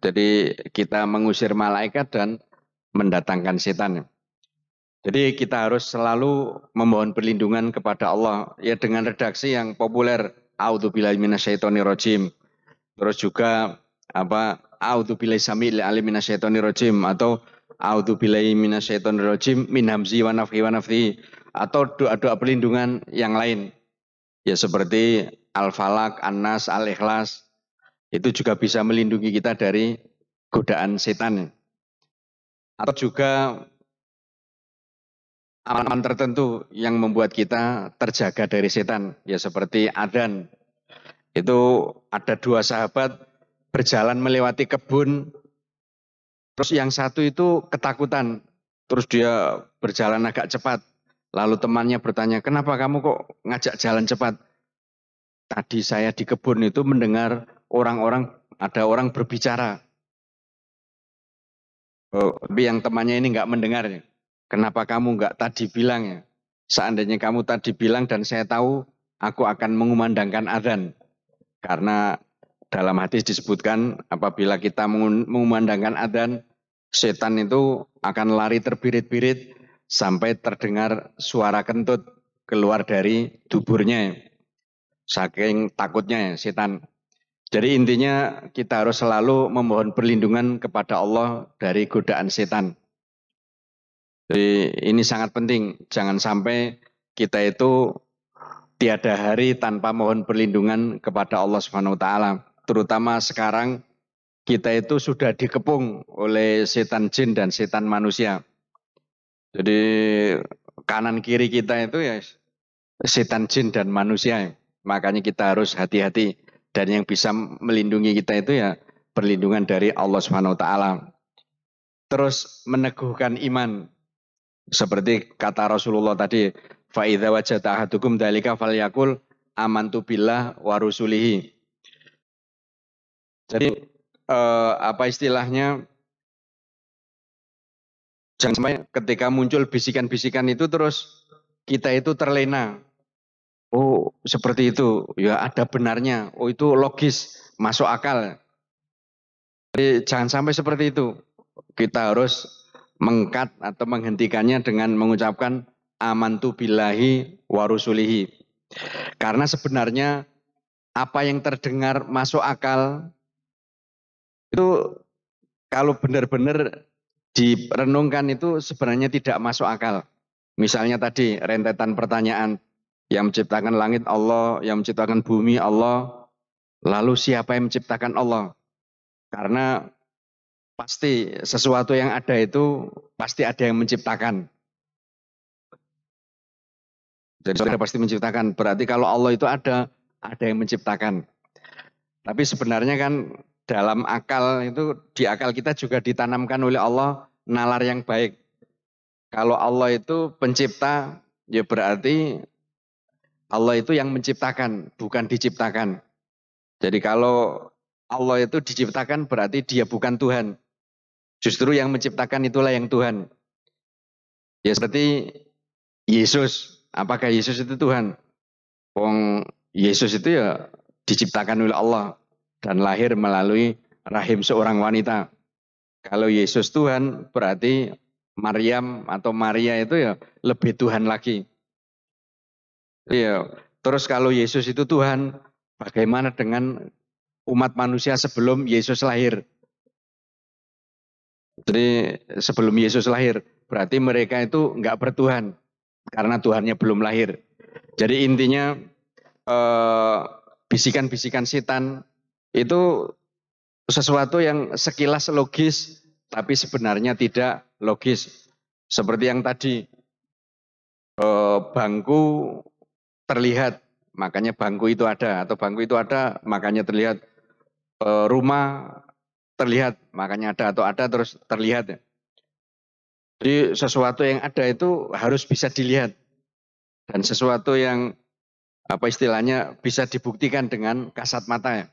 Jadi kita mengusir malaikat dan mendatangkan setan. Jadi kita harus selalu memohon perlindungan kepada Allah ya dengan redaksi yang populer a'udzubillahi minasyaitonirrajim. Terus juga a'udzubillahi samil alim minasyaitonirrajim atau a'udzubillahi minasyaitonirrajim min hamzi wa nafthi wa nafthi atau doa-doa perlindungan yang lain. Ya seperti Al-Falaq, An-Nas, Al-Ikhlas itu juga bisa melindungi kita dari godaan setan. Atau juga amalan tertentu yang membuat kita terjaga dari setan. Ya seperti adzan. Itu ada dua sahabat berjalan melewati kebun. Terus yang satu itu ketakutan. terus dia berjalan agak cepat. Lalu temannya bertanya, kenapa kamu kok ngajak jalan cepat? Tadi saya di kebun itu mendengar ada orang berbicara. Oh, tapi yang temannya ini nggak mendengar. Kenapa kamu nggak tadi bilang ya? Seandainya kamu tadi bilang dan saya tahu, aku akan mengumandangkan adzan. Karena dalam hadis disebutkan apabila kita mengumandangkan adzan, setan itu akan lari terbirit-birit sampai terdengar suara kentut keluar dari duburnya. Saking takutnya setan. Jadi intinya kita harus selalu memohon perlindungan kepada Allah dari godaan setan. Jadi ini sangat penting. Jangan sampai kita itu tiada hari tanpa mohon perlindungan kepada Allah Subhanahu wa taala. Terutama sekarang kita itu sudah dikepung oleh setan jin dan setan manusia. Jadi kanan kiri kita itu ya setan jin dan manusia. Makanya kita harus hati-hati. Dan yang bisa melindungi kita itu ya perlindungan dari Allah Subhanahu wa taala. Terus meneguhkan iman. Seperti kata Rasulullah tadi, fa idza wajada ahadukum dzalika falyaqul amantu billah wa rusulihi. Jadi apa istilahnya? Jangan sampai ketika muncul bisikan-bisikan itu terus kita itu terlena. Oh, seperti itu. Ya ada benarnya. Oh, itu logis, masuk akal. Jadi jangan sampai seperti itu. Kita harus mengkat atau menghentikannya dengan mengucapkan amantu billahi wa rusulihi. Karena sebenarnya apa yang terdengar masuk akal itu kalau benar-benar direnungkan itu sebenarnya tidak masuk akal. Misalnya tadi rentetan pertanyaan, yang menciptakan langit Allah, yang menciptakan bumi Allah, lalu siapa yang menciptakan Allah? Karena pasti sesuatu yang ada itu pasti ada yang menciptakan. Jadi saudara pasti menciptakan. Berarti kalau Allah itu ada yang menciptakan. Tapi sebenarnya kan dalam akal itu, di akal kita juga ditanamkan oleh Allah nalar yang baik. Kalau Allah itu pencipta, ya berarti Allah itu yang menciptakan, bukan diciptakan. Jadi kalau Allah itu diciptakan berarti dia bukan Tuhan. Justru yang menciptakan itulah yang Tuhan. Ya seperti Yesus. Apakah Yesus itu Tuhan? Wong Yesus itu ya diciptakan oleh Allah dan lahir melalui rahim seorang wanita. Kalau Yesus Tuhan berarti Maryam atau Maria itu ya lebih Tuhan lagi. Iya. Terus kalau Yesus itu Tuhan, bagaimana dengan umat manusia sebelum Yesus lahir? Jadi sebelum Yesus lahir, berarti mereka itu enggak bertuhan karena Tuhannya belum lahir. Jadi intinya bisikan-bisikan setan itu sesuatu yang sekilas logis, tapi sebenarnya tidak logis. Seperti yang tadi, bangku terlihat, makanya bangku itu ada, atau bangku itu ada, makanya terlihat. Rumah terlihat, makanya ada, atau ada terus terlihat. Jadi sesuatu yang ada itu harus bisa dilihat. Dan sesuatu yang apa istilahnya bisa dibuktikan dengan kasat mata.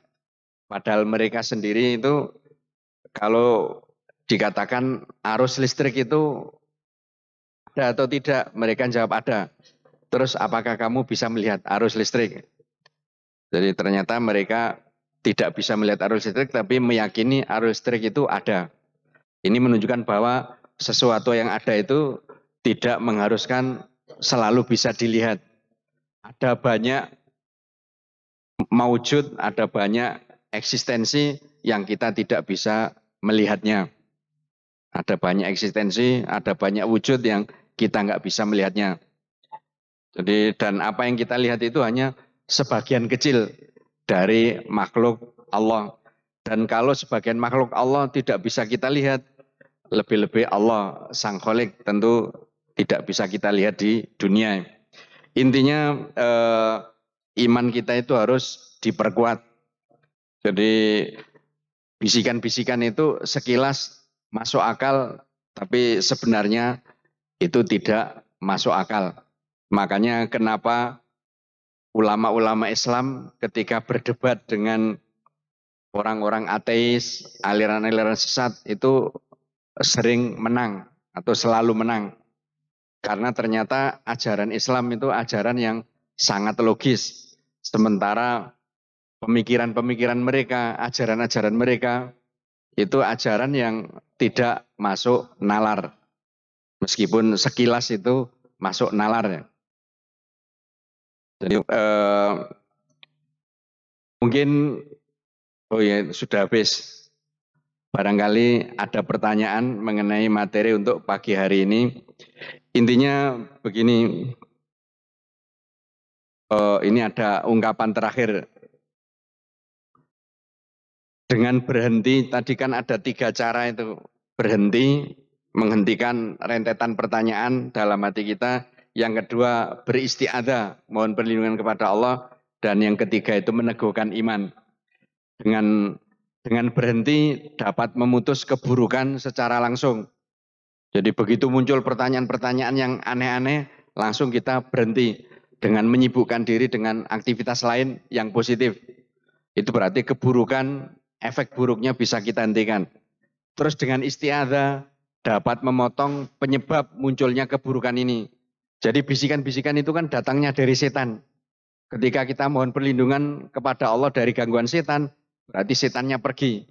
Padahal mereka sendiri itu kalau dikatakan arus listrik itu ada atau tidak, mereka jawab ada. Terus apakah kamu bisa melihat arus listrik? Jadi ternyata mereka tidak bisa melihat arus listrik, tapi meyakini arus listrik itu ada. Ini menunjukkan bahwa sesuatu yang ada itu tidak mengharuskan selalu bisa dilihat. Ada banyak maujud, ada banyak eksistensi yang kita tidak bisa melihatnya. Ada banyak eksistensi, ada banyak wujud yang kita nggak bisa melihatnya. Jadi dan apa yang kita lihat itu hanya sebagian kecil dari makhluk Allah. Dan kalau sebagian makhluk Allah tidak bisa kita lihat, lebih-lebih Allah Sang Khalik tentu tidak bisa kita lihat di dunia. Intinya iman kita itu harus diperkuat. Jadi bisikan-bisikan itu sekilas masuk akal, tapi sebenarnya itu tidak masuk akal. Makanya kenapa ulama-ulama Islam ketika berdebat dengan orang-orang ateis, aliran-aliran sesat itu sering menang atau selalu menang. Karena ternyata ajaran Islam itu ajaran yang sangat logis. Sementara pemikiran-pemikiran mereka, ajaran-ajaran mereka itu ajaran yang tidak masuk nalar. Meskipun sekilas itu masuk nalar ya. Jadi mungkin oh ya sudah habis. Barangkali ada pertanyaan mengenai materi untuk pagi hari ini. Intinya begini, ini ada ungkapan terakhir. Dengan berhenti, tadi kan ada 3 cara itu. Berhenti, menghentikan rentetan pertanyaan dalam hati kita. Yang kedua, beristiadah, mohon perlindungan kepada Allah. Dan yang ketiga itu meneguhkan iman. Dengan berhenti dapat memutus keburukan secara langsung. Jadi begitu muncul pertanyaan-pertanyaan yang aneh-aneh, langsung kita berhenti dengan menyibukkan diri dengan aktivitas lain yang positif. Itu berarti keburukan, efek buruknya bisa kita hentikan. Terus dengan istiadah dapat memotong penyebab munculnya keburukan ini. Jadi bisikan-bisikan itu kan datangnya dari setan. Ketika kita mohon perlindungan kepada Allah dari gangguan setan, berarti setannya pergi.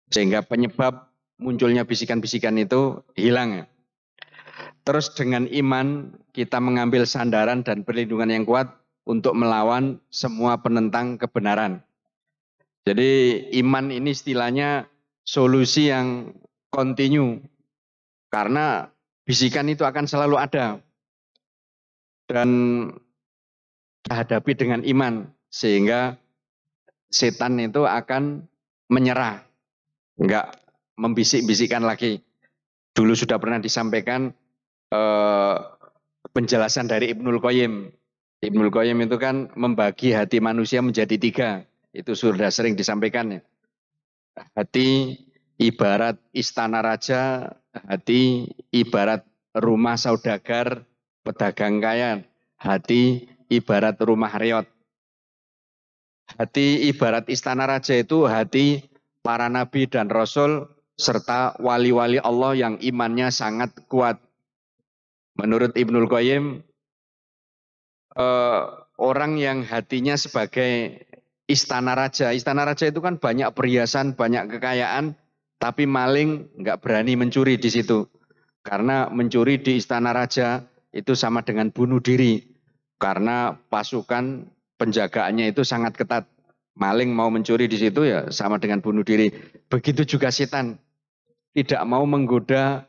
Sehingga penyebab munculnya bisikan-bisikan itu hilang. Terus dengan iman kita mengambil sandaran dan perlindungan yang kuat untuk melawan semua penentang kebenaran. Jadi iman ini istilahnya solusi yang kontinu. Karena bisikan itu akan selalu ada. Dan hadapi dengan iman. Sehingga setan itu akan menyerah. Enggak membisik-bisikkan lagi. Dulu sudah pernah disampaikan penjelasan dari Ibnul Qayyim. Ibnul Qayyim itu kan membagi hati manusia menjadi 3. Itu sudah sering disampaikan. Hati ibarat istana raja, hati ibarat rumah saudagar, pedagang kaya, hati ibarat rumah reot. Hati ibarat istana raja itu hati para nabi dan rasul serta wali-wali Allah yang imannya sangat kuat. Menurut Ibnul Qayyim, orang yang hatinya sebagai istana raja itu kan banyak perhiasan, banyak kekayaan, tapi maling nggak berani mencuri di situ. Karena mencuri di istana raja itu sama dengan bunuh diri. Karena pasukan penjagaannya itu sangat ketat. Maling mau mencuri di situ ya sama dengan bunuh diri. Begitu juga setan. Tidak mau menggoda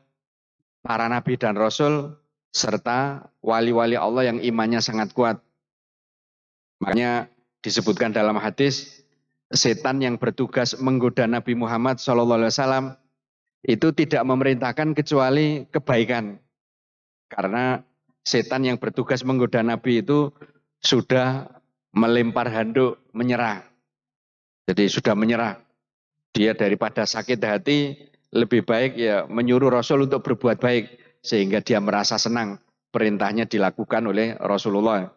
para nabi dan rasul serta wali-wali Allah yang imannya sangat kuat. Makanya disebutkan dalam hadis, setan yang bertugas menggoda Nabi Muhammad SAW itu tidak memerintahkan kecuali kebaikan. Karena setan yang bertugas menggoda Nabi itu sudah melempar handuk, menyerah. Jadi sudah menyerah. Dia daripada sakit hati, lebih baik ya menyuruh Rasul untuk berbuat baik. Sehingga dia merasa senang perintahnya dilakukan oleh Rasulullah.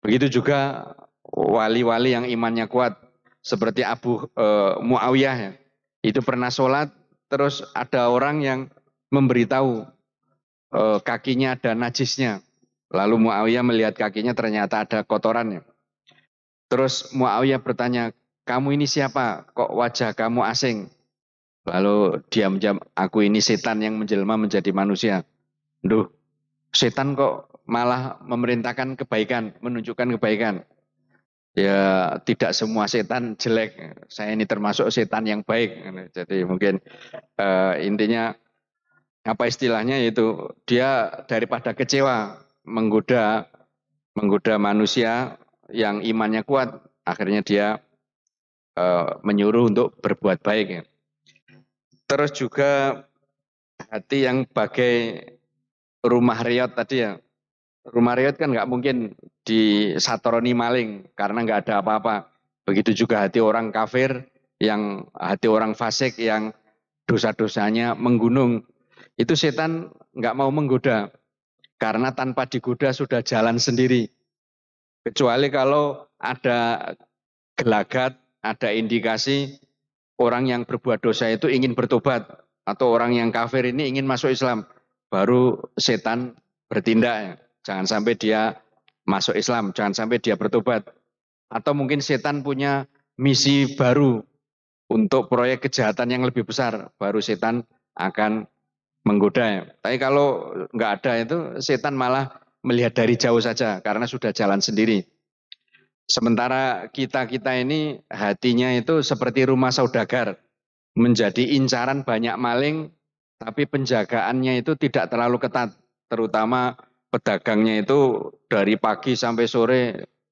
Begitu juga wali-wali yang imannya kuat. Seperti Abu Muawiyah. Itu pernah sholat, terus ada orang yang memberitahu kakinya ada najisnya. Lalu Muawiyah melihat kakinya ternyata ada kotorannya. Terus Muawiyah bertanya, kamu ini siapa? Kok wajah kamu asing? Lalu dia menjawab, aku ini setan yang menjelma menjadi manusia. Duh, setan kok malah memerintahkan kebaikan, menunjukkan kebaikan. Ya tidak semua setan jelek. Saya ini termasuk setan yang baik. Jadi mungkin intinya apa istilahnya itu dia daripada kecewa menggoda manusia yang imannya kuat, akhirnya dia menyuruh untuk berbuat baik. Terus juga hati yang bagai rumah riot tadi ya. Rumah riot kan nggak mungkin disatroni maling karena nggak ada apa-apa. Begitu juga hati orang kafir, hati orang fasik yang dosa-dosanya menggunung. Itu setan nggak mau menggoda karena tanpa digoda sudah jalan sendiri. Kecuali kalau ada gelagat, ada indikasi orang yang berbuat dosa itu ingin bertobat atau orang yang kafir ini ingin masuk Islam, baru setan bertindak. Jangan sampai dia masuk Islam, jangan sampai dia bertobat. Atau mungkin setan punya misi baru untuk proyek kejahatan yang lebih besar, baru setan akan menggoda. Tapi kalau nggak ada itu, setan malah melihat dari jauh saja karena sudah jalan sendiri. Sementara kita-kita ini hatinya itu seperti rumah saudagar, menjadi incaran banyak maling, tapi penjagaannya itu tidak terlalu ketat. Terutama pedagangnya itu dari pagi sampai sore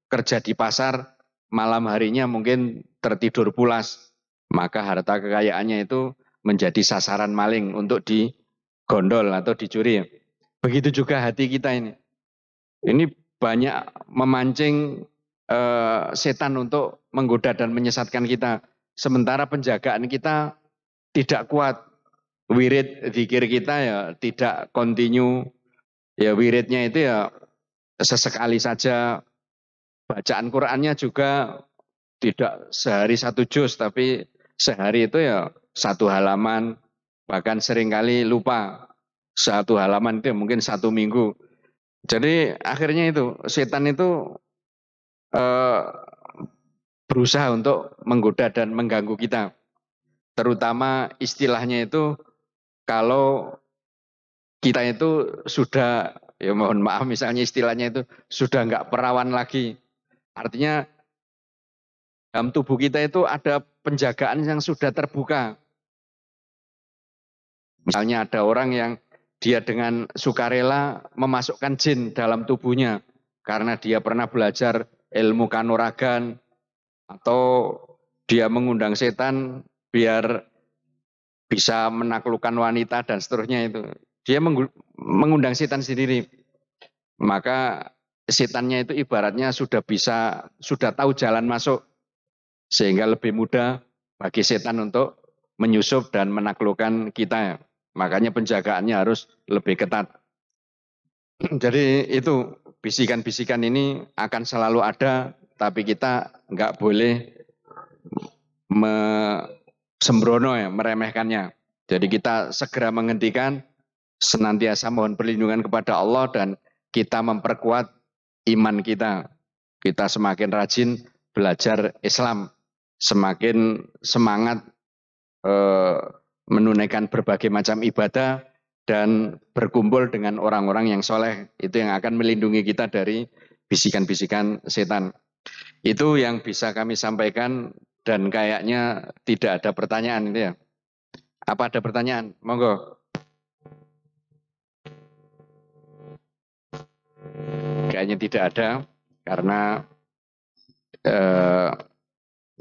kerja di pasar, malam harinya mungkin tertidur pulas. Maka harta kekayaannya itu menjadi sasaran maling untuk digondol atau dicuri. Begitu juga hati kita ini. Ini banyak memancing setan untuk menggoda dan menyesatkan kita. Sementara penjagaan kita tidak kuat. Wirid zikir kita ya tidak kontinu. Ya wiridnya itu ya sesekali saja. Bacaan Qur'annya juga tidak sehari satu juz, tapi sehari itu ya satu halaman. Bahkan seringkali lupa. Satu halaman itu mungkin satu minggu. Jadi akhirnya itu setan itu eh, berusaha untuk menggoda dan mengganggu kita. Terutama istilahnya itu kalau kita itu sudah, ya mohon maaf misalnya istilahnya itu sudah nggak perawan lagi. Artinya dalam tubuh kita itu ada penjagaan yang sudah terbuka. Misalnya ada orang yang dia dengan sukarela memasukkan jin dalam tubuhnya karena dia pernah belajar ilmu kanuragan atau dia mengundang setan biar bisa menaklukkan wanita dan seterusnya itu. Dia mengundang setan sendiri. Maka setannya itu ibaratnya sudah tahu jalan masuk sehingga lebih mudah bagi setan untuk menyusup dan menaklukkan kita. Makanya penjagaannya harus lebih ketat. Jadi itu bisikan-bisikan ini akan selalu ada, tapi kita nggak boleh sembrono ya, meremehkannya. Jadi kita segera menghentikan, senantiasa mohon perlindungan kepada Allah dan kita memperkuat iman kita. Kita semakin rajin belajar Islam, semakin semangat eh, menunaikan berbagai macam ibadah dan berkumpul dengan orang-orang yang soleh. Itu yang akan melindungi kita dari bisikan-bisikan setan. Itu yang bisa kami sampaikan dan kayaknya tidak ada pertanyaan itu ya. Apa ada pertanyaan? Monggo. Kayaknya tidak ada karena eh,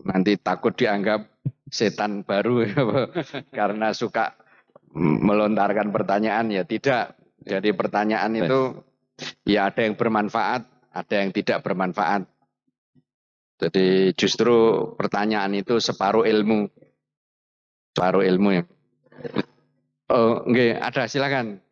nanti takut dianggap setan baru karena suka melontarkan pertanyaan ya tidak. Jadi pertanyaan itu ya ada yang bermanfaat, ada yang tidak bermanfaat. Jadi justru pertanyaan itu separuh ilmu. Separuh ilmu ya. Oh, enggak, ada silakan.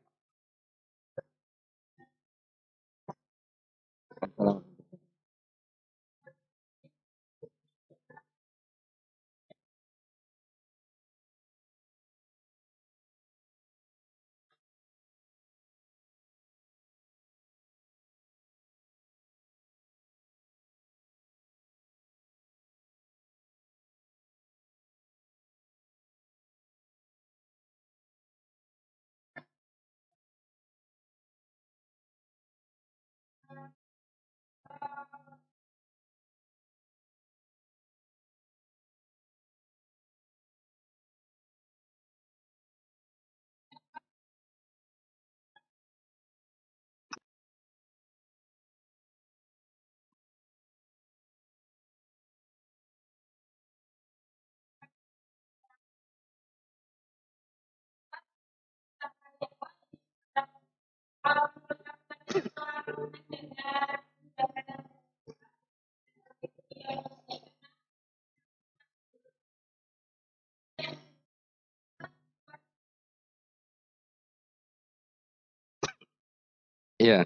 Iya.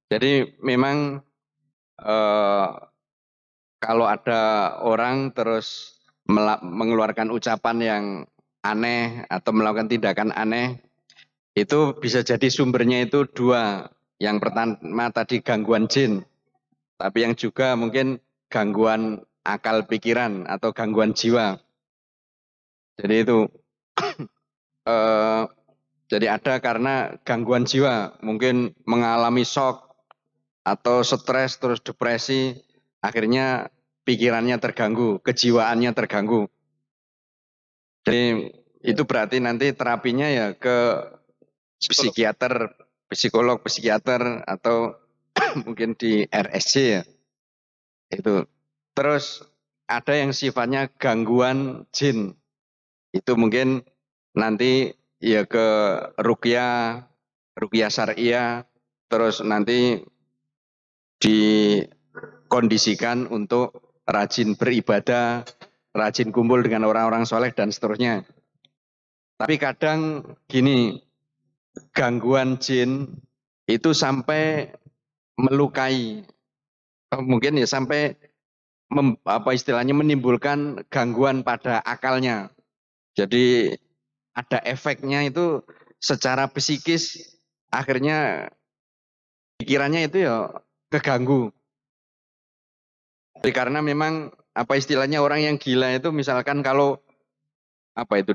Jadi memang eh, kalau ada orang terus mengeluarkan ucapan yang aneh atau melakukan tindakan aneh, itu bisa jadi sumbernya itu dua. Yang pertama tadi gangguan jin, tapi yang juga mungkin gangguan akal pikiran atau gangguan jiwa. Jadi itu eh, jadi ada karena gangguan jiwa, mungkin mengalami shock atau stres terus depresi, akhirnya pikirannya terganggu, kejiwaannya terganggu. Jadi itu berarti nanti terapinya ya ke psikiater, psikolog, psikiater atau mungkin di RSC ya. Itu. Terus ada yang sifatnya gangguan jin. Itu mungkin nanti ya ke ruqyah, ruqyah syariah, terus nanti dikondisikan untuk rajin beribadah, rajin kumpul dengan orang-orang soleh dan seterusnya. Tapi kadang gini, gangguan jin itu sampai melukai, mungkin ya sampai apa istilahnya menimbulkan gangguan pada akalnya. Jadi ada efeknya itu secara psikis, akhirnya pikirannya itu ya keganggu. Jadi karena memang apa istilahnya orang yang gila itu misalkan kalau apa itu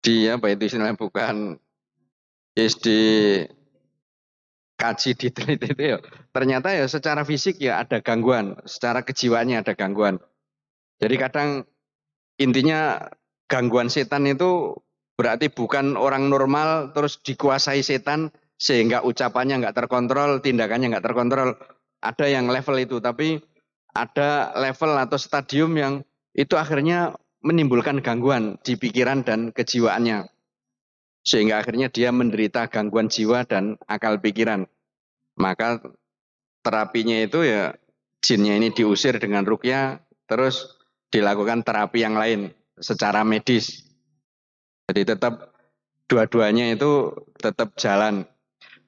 di apa itu istilahnya bukan di kaji diteliti itu ya ternyata ya secara fisik ya ada gangguan, secara kejiwaannya ada gangguan. Jadi kadang intinya gangguan setan itu berarti bukan orang normal terus dikuasai setan sehingga ucapannya nggak terkontrol, tindakannya nggak terkontrol. Ada yang level itu, tapi ada level atau stadium yang itu akhirnya menimbulkan gangguan di pikiran dan kejiwaannya. Sehingga akhirnya dia menderita gangguan jiwa dan akal pikiran. Maka terapinya itu ya jinnya ini diusir dengan ruqyah, terus dilakukan terapi yang lain secara medis. Jadi tetap dua-duanya itu tetap jalan.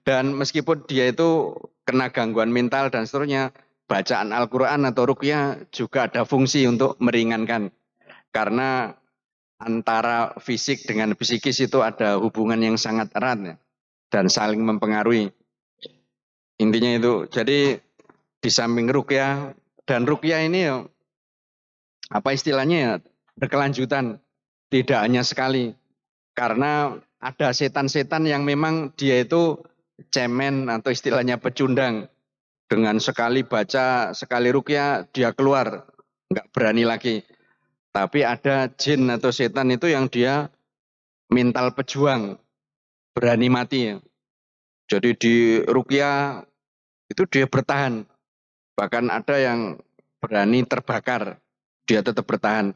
Dan meskipun dia itu kena gangguan mental dan seterusnya, bacaan Al-Quran atau ruqyah juga ada fungsi untuk meringankan. Karena antara fisik dengan psikis itu ada hubungan yang sangat erat ya, dan saling mempengaruhi. Intinya itu, jadi di samping ruqyah, dan ruqyah ini ya, apa istilahnya ya, berkelanjutan, tidak hanya sekali. Karena ada setan-setan yang memang dia itu cemen atau istilahnya pecundang. Dengan sekali baca, sekali ruqyah, dia keluar, nggak berani lagi. Tapi ada jin atau setan itu yang dia mental pejuang, berani mati ya. Jadi di ruqyah itu dia bertahan. Bahkan ada yang berani terbakar, dia tetap bertahan.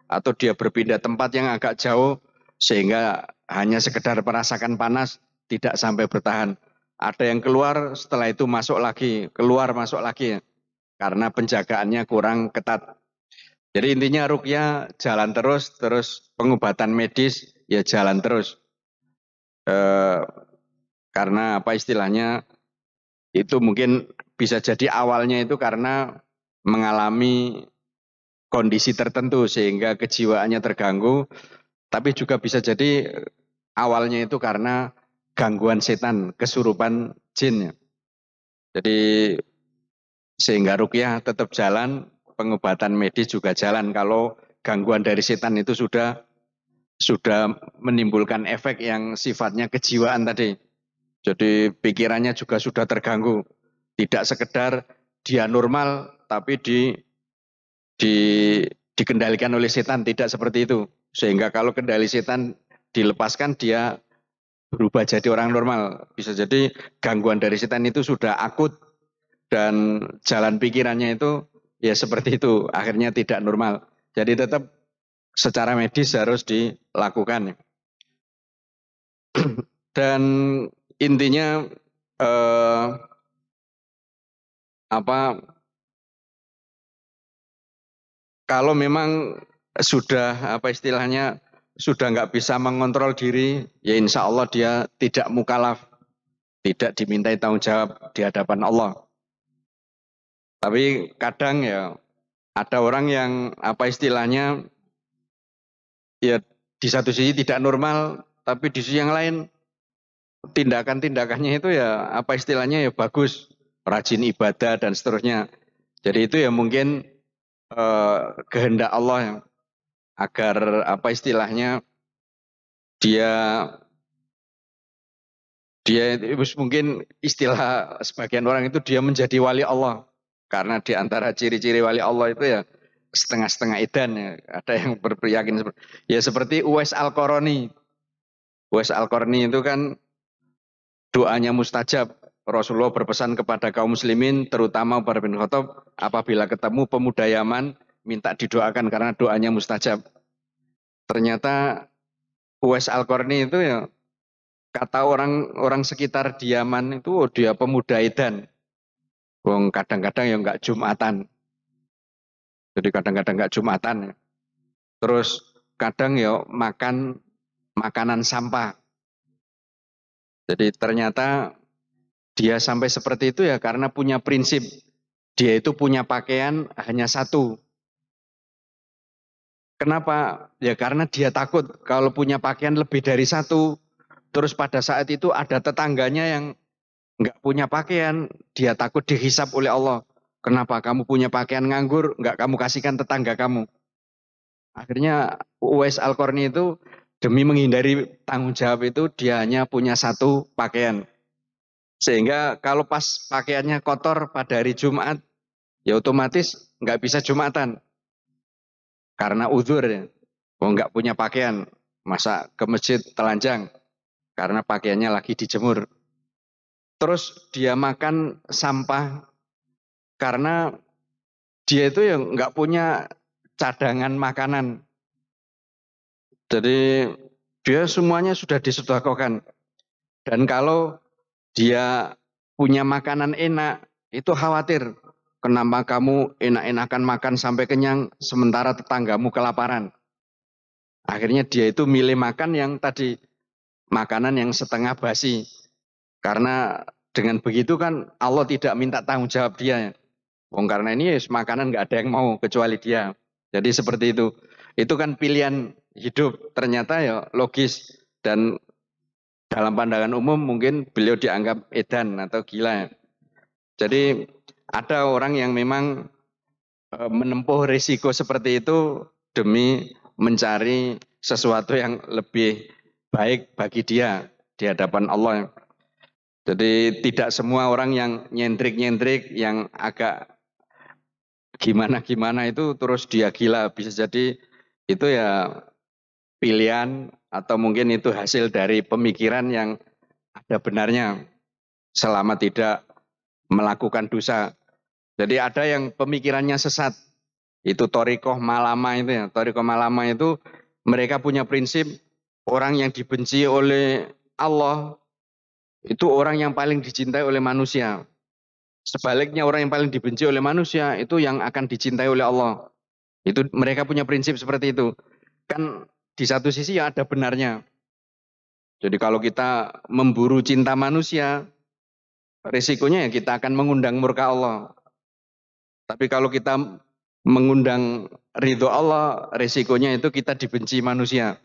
Atau dia berpindah tempat yang agak jauh, sehingga hanya sekedar merasakan panas, tidak sampai bertahan. Ada yang keluar, setelah itu masuk lagi, keluar masuk lagi. Karena penjagaannya kurang ketat. Jadi intinya ruqyah jalan terus, terus pengobatan medis ya jalan terus. Eh, karena apa istilahnya, itu mungkin bisa jadi awalnya itu karena mengalami kondisi tertentu sehingga kejiwaannya terganggu, tapi juga bisa jadi awalnya itu karena gangguan setan, kesurupan jin. Jadi sehingga ruqyah tetap jalan, pengobatan medis juga jalan kalau gangguan dari setan itu sudah menimbulkan efek yang sifatnya kejiwaan tadi. Jadi pikirannya juga sudah terganggu. Tidak sekedar dia normal, tapi di, dikendalikan oleh setan, tidak seperti itu. Sehingga kalau kendali setan dilepaskan, dia berubah jadi orang normal. Bisa jadi gangguan dari setan itu sudah akut dan jalan pikirannya itu ya seperti itu. Akhirnya tidak normal. Jadi tetap secara medis harus dilakukan. Dan intinya eh, apa kalau memang sudah apa istilahnya sudah nggak bisa mengontrol diri, ya insya Allah dia tidak mukalaf. tidak dimintai tanggung jawab di hadapan Allah. Tapi kadang ya ada orang yang apa istilahnya ya di satu sisi tidak normal, tapi di sisi yang lain tindakan-tindakannya itu ya apa istilahnya ya bagus, rajin ibadah dan seterusnya. Jadi itu ya mungkin kehendak Allah ya, agar apa istilahnya dia dia mungkin istilah sebagian orang itu dia menjadi wali Allah. Karena di antara ciri-ciri wali Allah itu ya setengah-setengah edan ya. Ada yang beryakin ya seperti Uwais Al-Qarani. Uwais Al-Qarani itu kan doanya mustajab. Rasulullah berpesan kepada kaum muslimin terutama Umar bin Khattab apabila ketemu pemuda Yaman minta didoakan karena doanya mustajab. Ternyata Uwais Al-Qarani itu ya kata orang sekitar di Yaman itu oh, dia pemuda edan. Wong kadang-kadang ya nggak Jumatan. Jadi kadang-kadang nggak Jumatan. Ya. Terus kadang ya makan makanan sampah. Jadi ternyata dia sampai seperti itu ya karena punya prinsip. Dia itu punya pakaian hanya satu. Kenapa? Ya karena dia takut kalau punya pakaian lebih dari satu. Terus pada saat itu ada tetangganya yang nggak punya pakaian. Dia takut dihisap oleh Allah. Kenapa kamu punya pakaian nganggur, nggak kamu kasihkan tetangga kamu? Akhirnya Uwais Al-Qarni itu demi menghindari tanggung jawab itu dia hanya punya satu pakaian. Sehingga kalau pas pakaiannya kotor pada hari Jumat, ya otomatis nggak bisa Jumatan. Karena uzur ya. Oh nggak punya pakaian, masa ke masjid telanjang karena pakaiannya lagi dijemur. Terus dia makan sampah karena dia itu yang nggak punya cadangan makanan. Jadi dia semuanya sudah disedekahkan. Dan kalau dia punya makanan enak, itu khawatir. Kenapa kamu enak-enakan makan sampai kenyang, sementara tetanggamu kelaparan. Akhirnya dia itu milih makan yang tadi, makanan yang setengah basi. Karena dengan begitu kan Allah tidak minta tanggung jawab dia. Wong karena ini makanan nggak ada yang mau kecuali dia. Jadi seperti itu. Itu kan pilihan hidup. Ternyata ya logis dan dalam pandangan umum mungkin beliau dianggap edan atau gila. Jadi ada orang yang memang menempuh risiko seperti itu demi mencari sesuatu yang lebih baik bagi dia di hadapan Allah. Jadi tidak semua orang yang nyentrik-nyentrik, yang agak gimana-gimana itu terus dia gila. Bisa jadi itu ya pilihan atau mungkin itu hasil dari pemikiran yang ada benarnya selama tidak melakukan dosa. Jadi ada yang pemikirannya sesat. Itu Thariqah Malama itu ya. Thariqah Malama itu mereka punya prinsip orang yang dibenci oleh Allah itu orang yang paling dicintai oleh manusia. Sebaliknya orang yang paling dibenci oleh manusia itu yang akan dicintai oleh Allah. Itu mereka punya prinsip seperti itu. Kan di satu sisi ya ada benarnya. Jadi kalau kita memburu cinta manusia, risikonya ya kita akan mengundang murka Allah. Tapi kalau kita mengundang ridho Allah, risikonya itu kita dibenci manusia.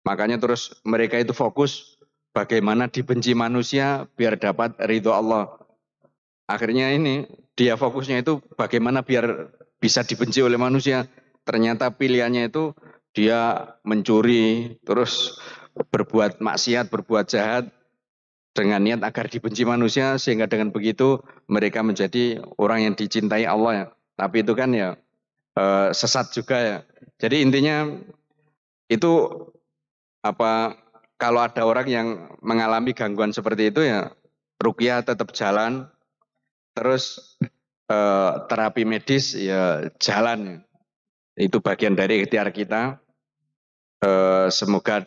Makanya terus mereka itu fokus bagaimana dibenci manusia biar dapat ridho Allah. Akhirnya ini dia fokusnya itu bagaimana biar bisa dibenci oleh manusia. Ternyata pilihannya itu dia mencuri, terus berbuat maksiat, berbuat jahat dengan niat agar dibenci manusia sehingga dengan begitu mereka menjadi orang yang dicintai Allah ya. Tapi itu kan ya sesat juga ya. Jadi intinya itu apa kalau ada orang yang mengalami gangguan seperti itu ya ruqyah tetap jalan. Terus terapi medis ya jalan. Itu bagian dari ikhtiar kita. Semoga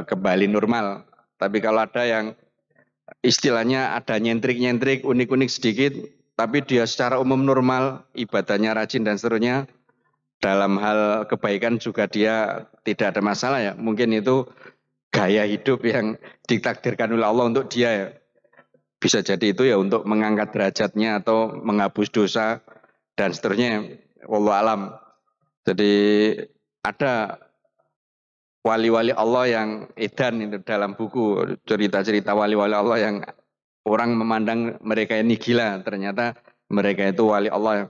kembali normal. Tapi kalau ada yang istilahnya ada nyentrik-nyentrik, unik-unik sedikit, tapi dia secara umum normal, ibadahnya rajin dan seterusnya, dalam hal kebaikan juga dia tidak ada masalah ya. Mungkin itu gaya hidup yang ditakdirkan oleh Allah untuk dia ya. Bisa jadi itu ya untuk mengangkat derajatnya atau menghapus dosa dan seterusnya. Wallahu alam. Jadi ada wali-wali Allah yang edan itu dalam buku cerita-cerita wali-wali Allah yang orang memandang mereka ini gila, ternyata mereka itu wali Allah,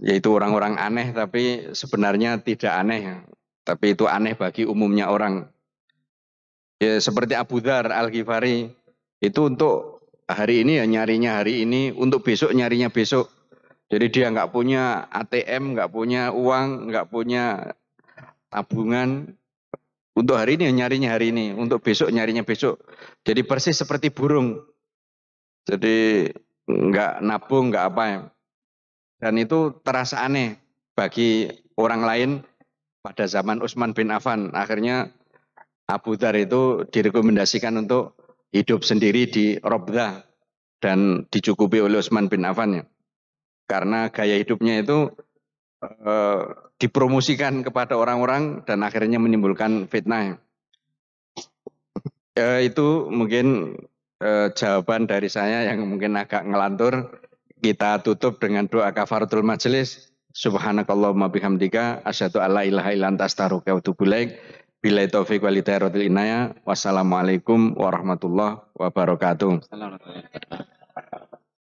yaitu orang-orang aneh tapi sebenarnya tidak aneh, tapi itu aneh bagi umumnya orang. Ya, seperti Abu Dzar Al-Ghifari itu untuk hari ini ya nyarinya hari ini, untuk besok nyarinya besok. Jadi dia nggak punya ATM, nggak punya uang, nggak punya tabungan. Untuk hari ini ya nyarinya hari ini, untuk besok nyarinya besok. Jadi persis seperti burung. Jadi nggak nabung, nggak apa ya. Dan itu terasa aneh bagi orang lain pada zaman Utsman bin Affan. Akhirnya Abu Dzar itu direkomendasikan untuk hidup sendiri di Robdah dan dicukupi oleh Utsman bin Affan ya. Karena gaya hidupnya itu eh, dipromosikan kepada orang-orang dan akhirnya menimbulkan fitnah. Itu mungkin jawaban dari saya yang mungkin agak ngelantur. Kita tutup dengan doa kafaratul majelis. Subhanakallahumma bihamdika asyhadu alla ilaha illa anta astaghfiruka wa atubu ilaik. Billahi taufiq wal hidayah. Wassalamualaikum warahmatullahi wabarakatuh.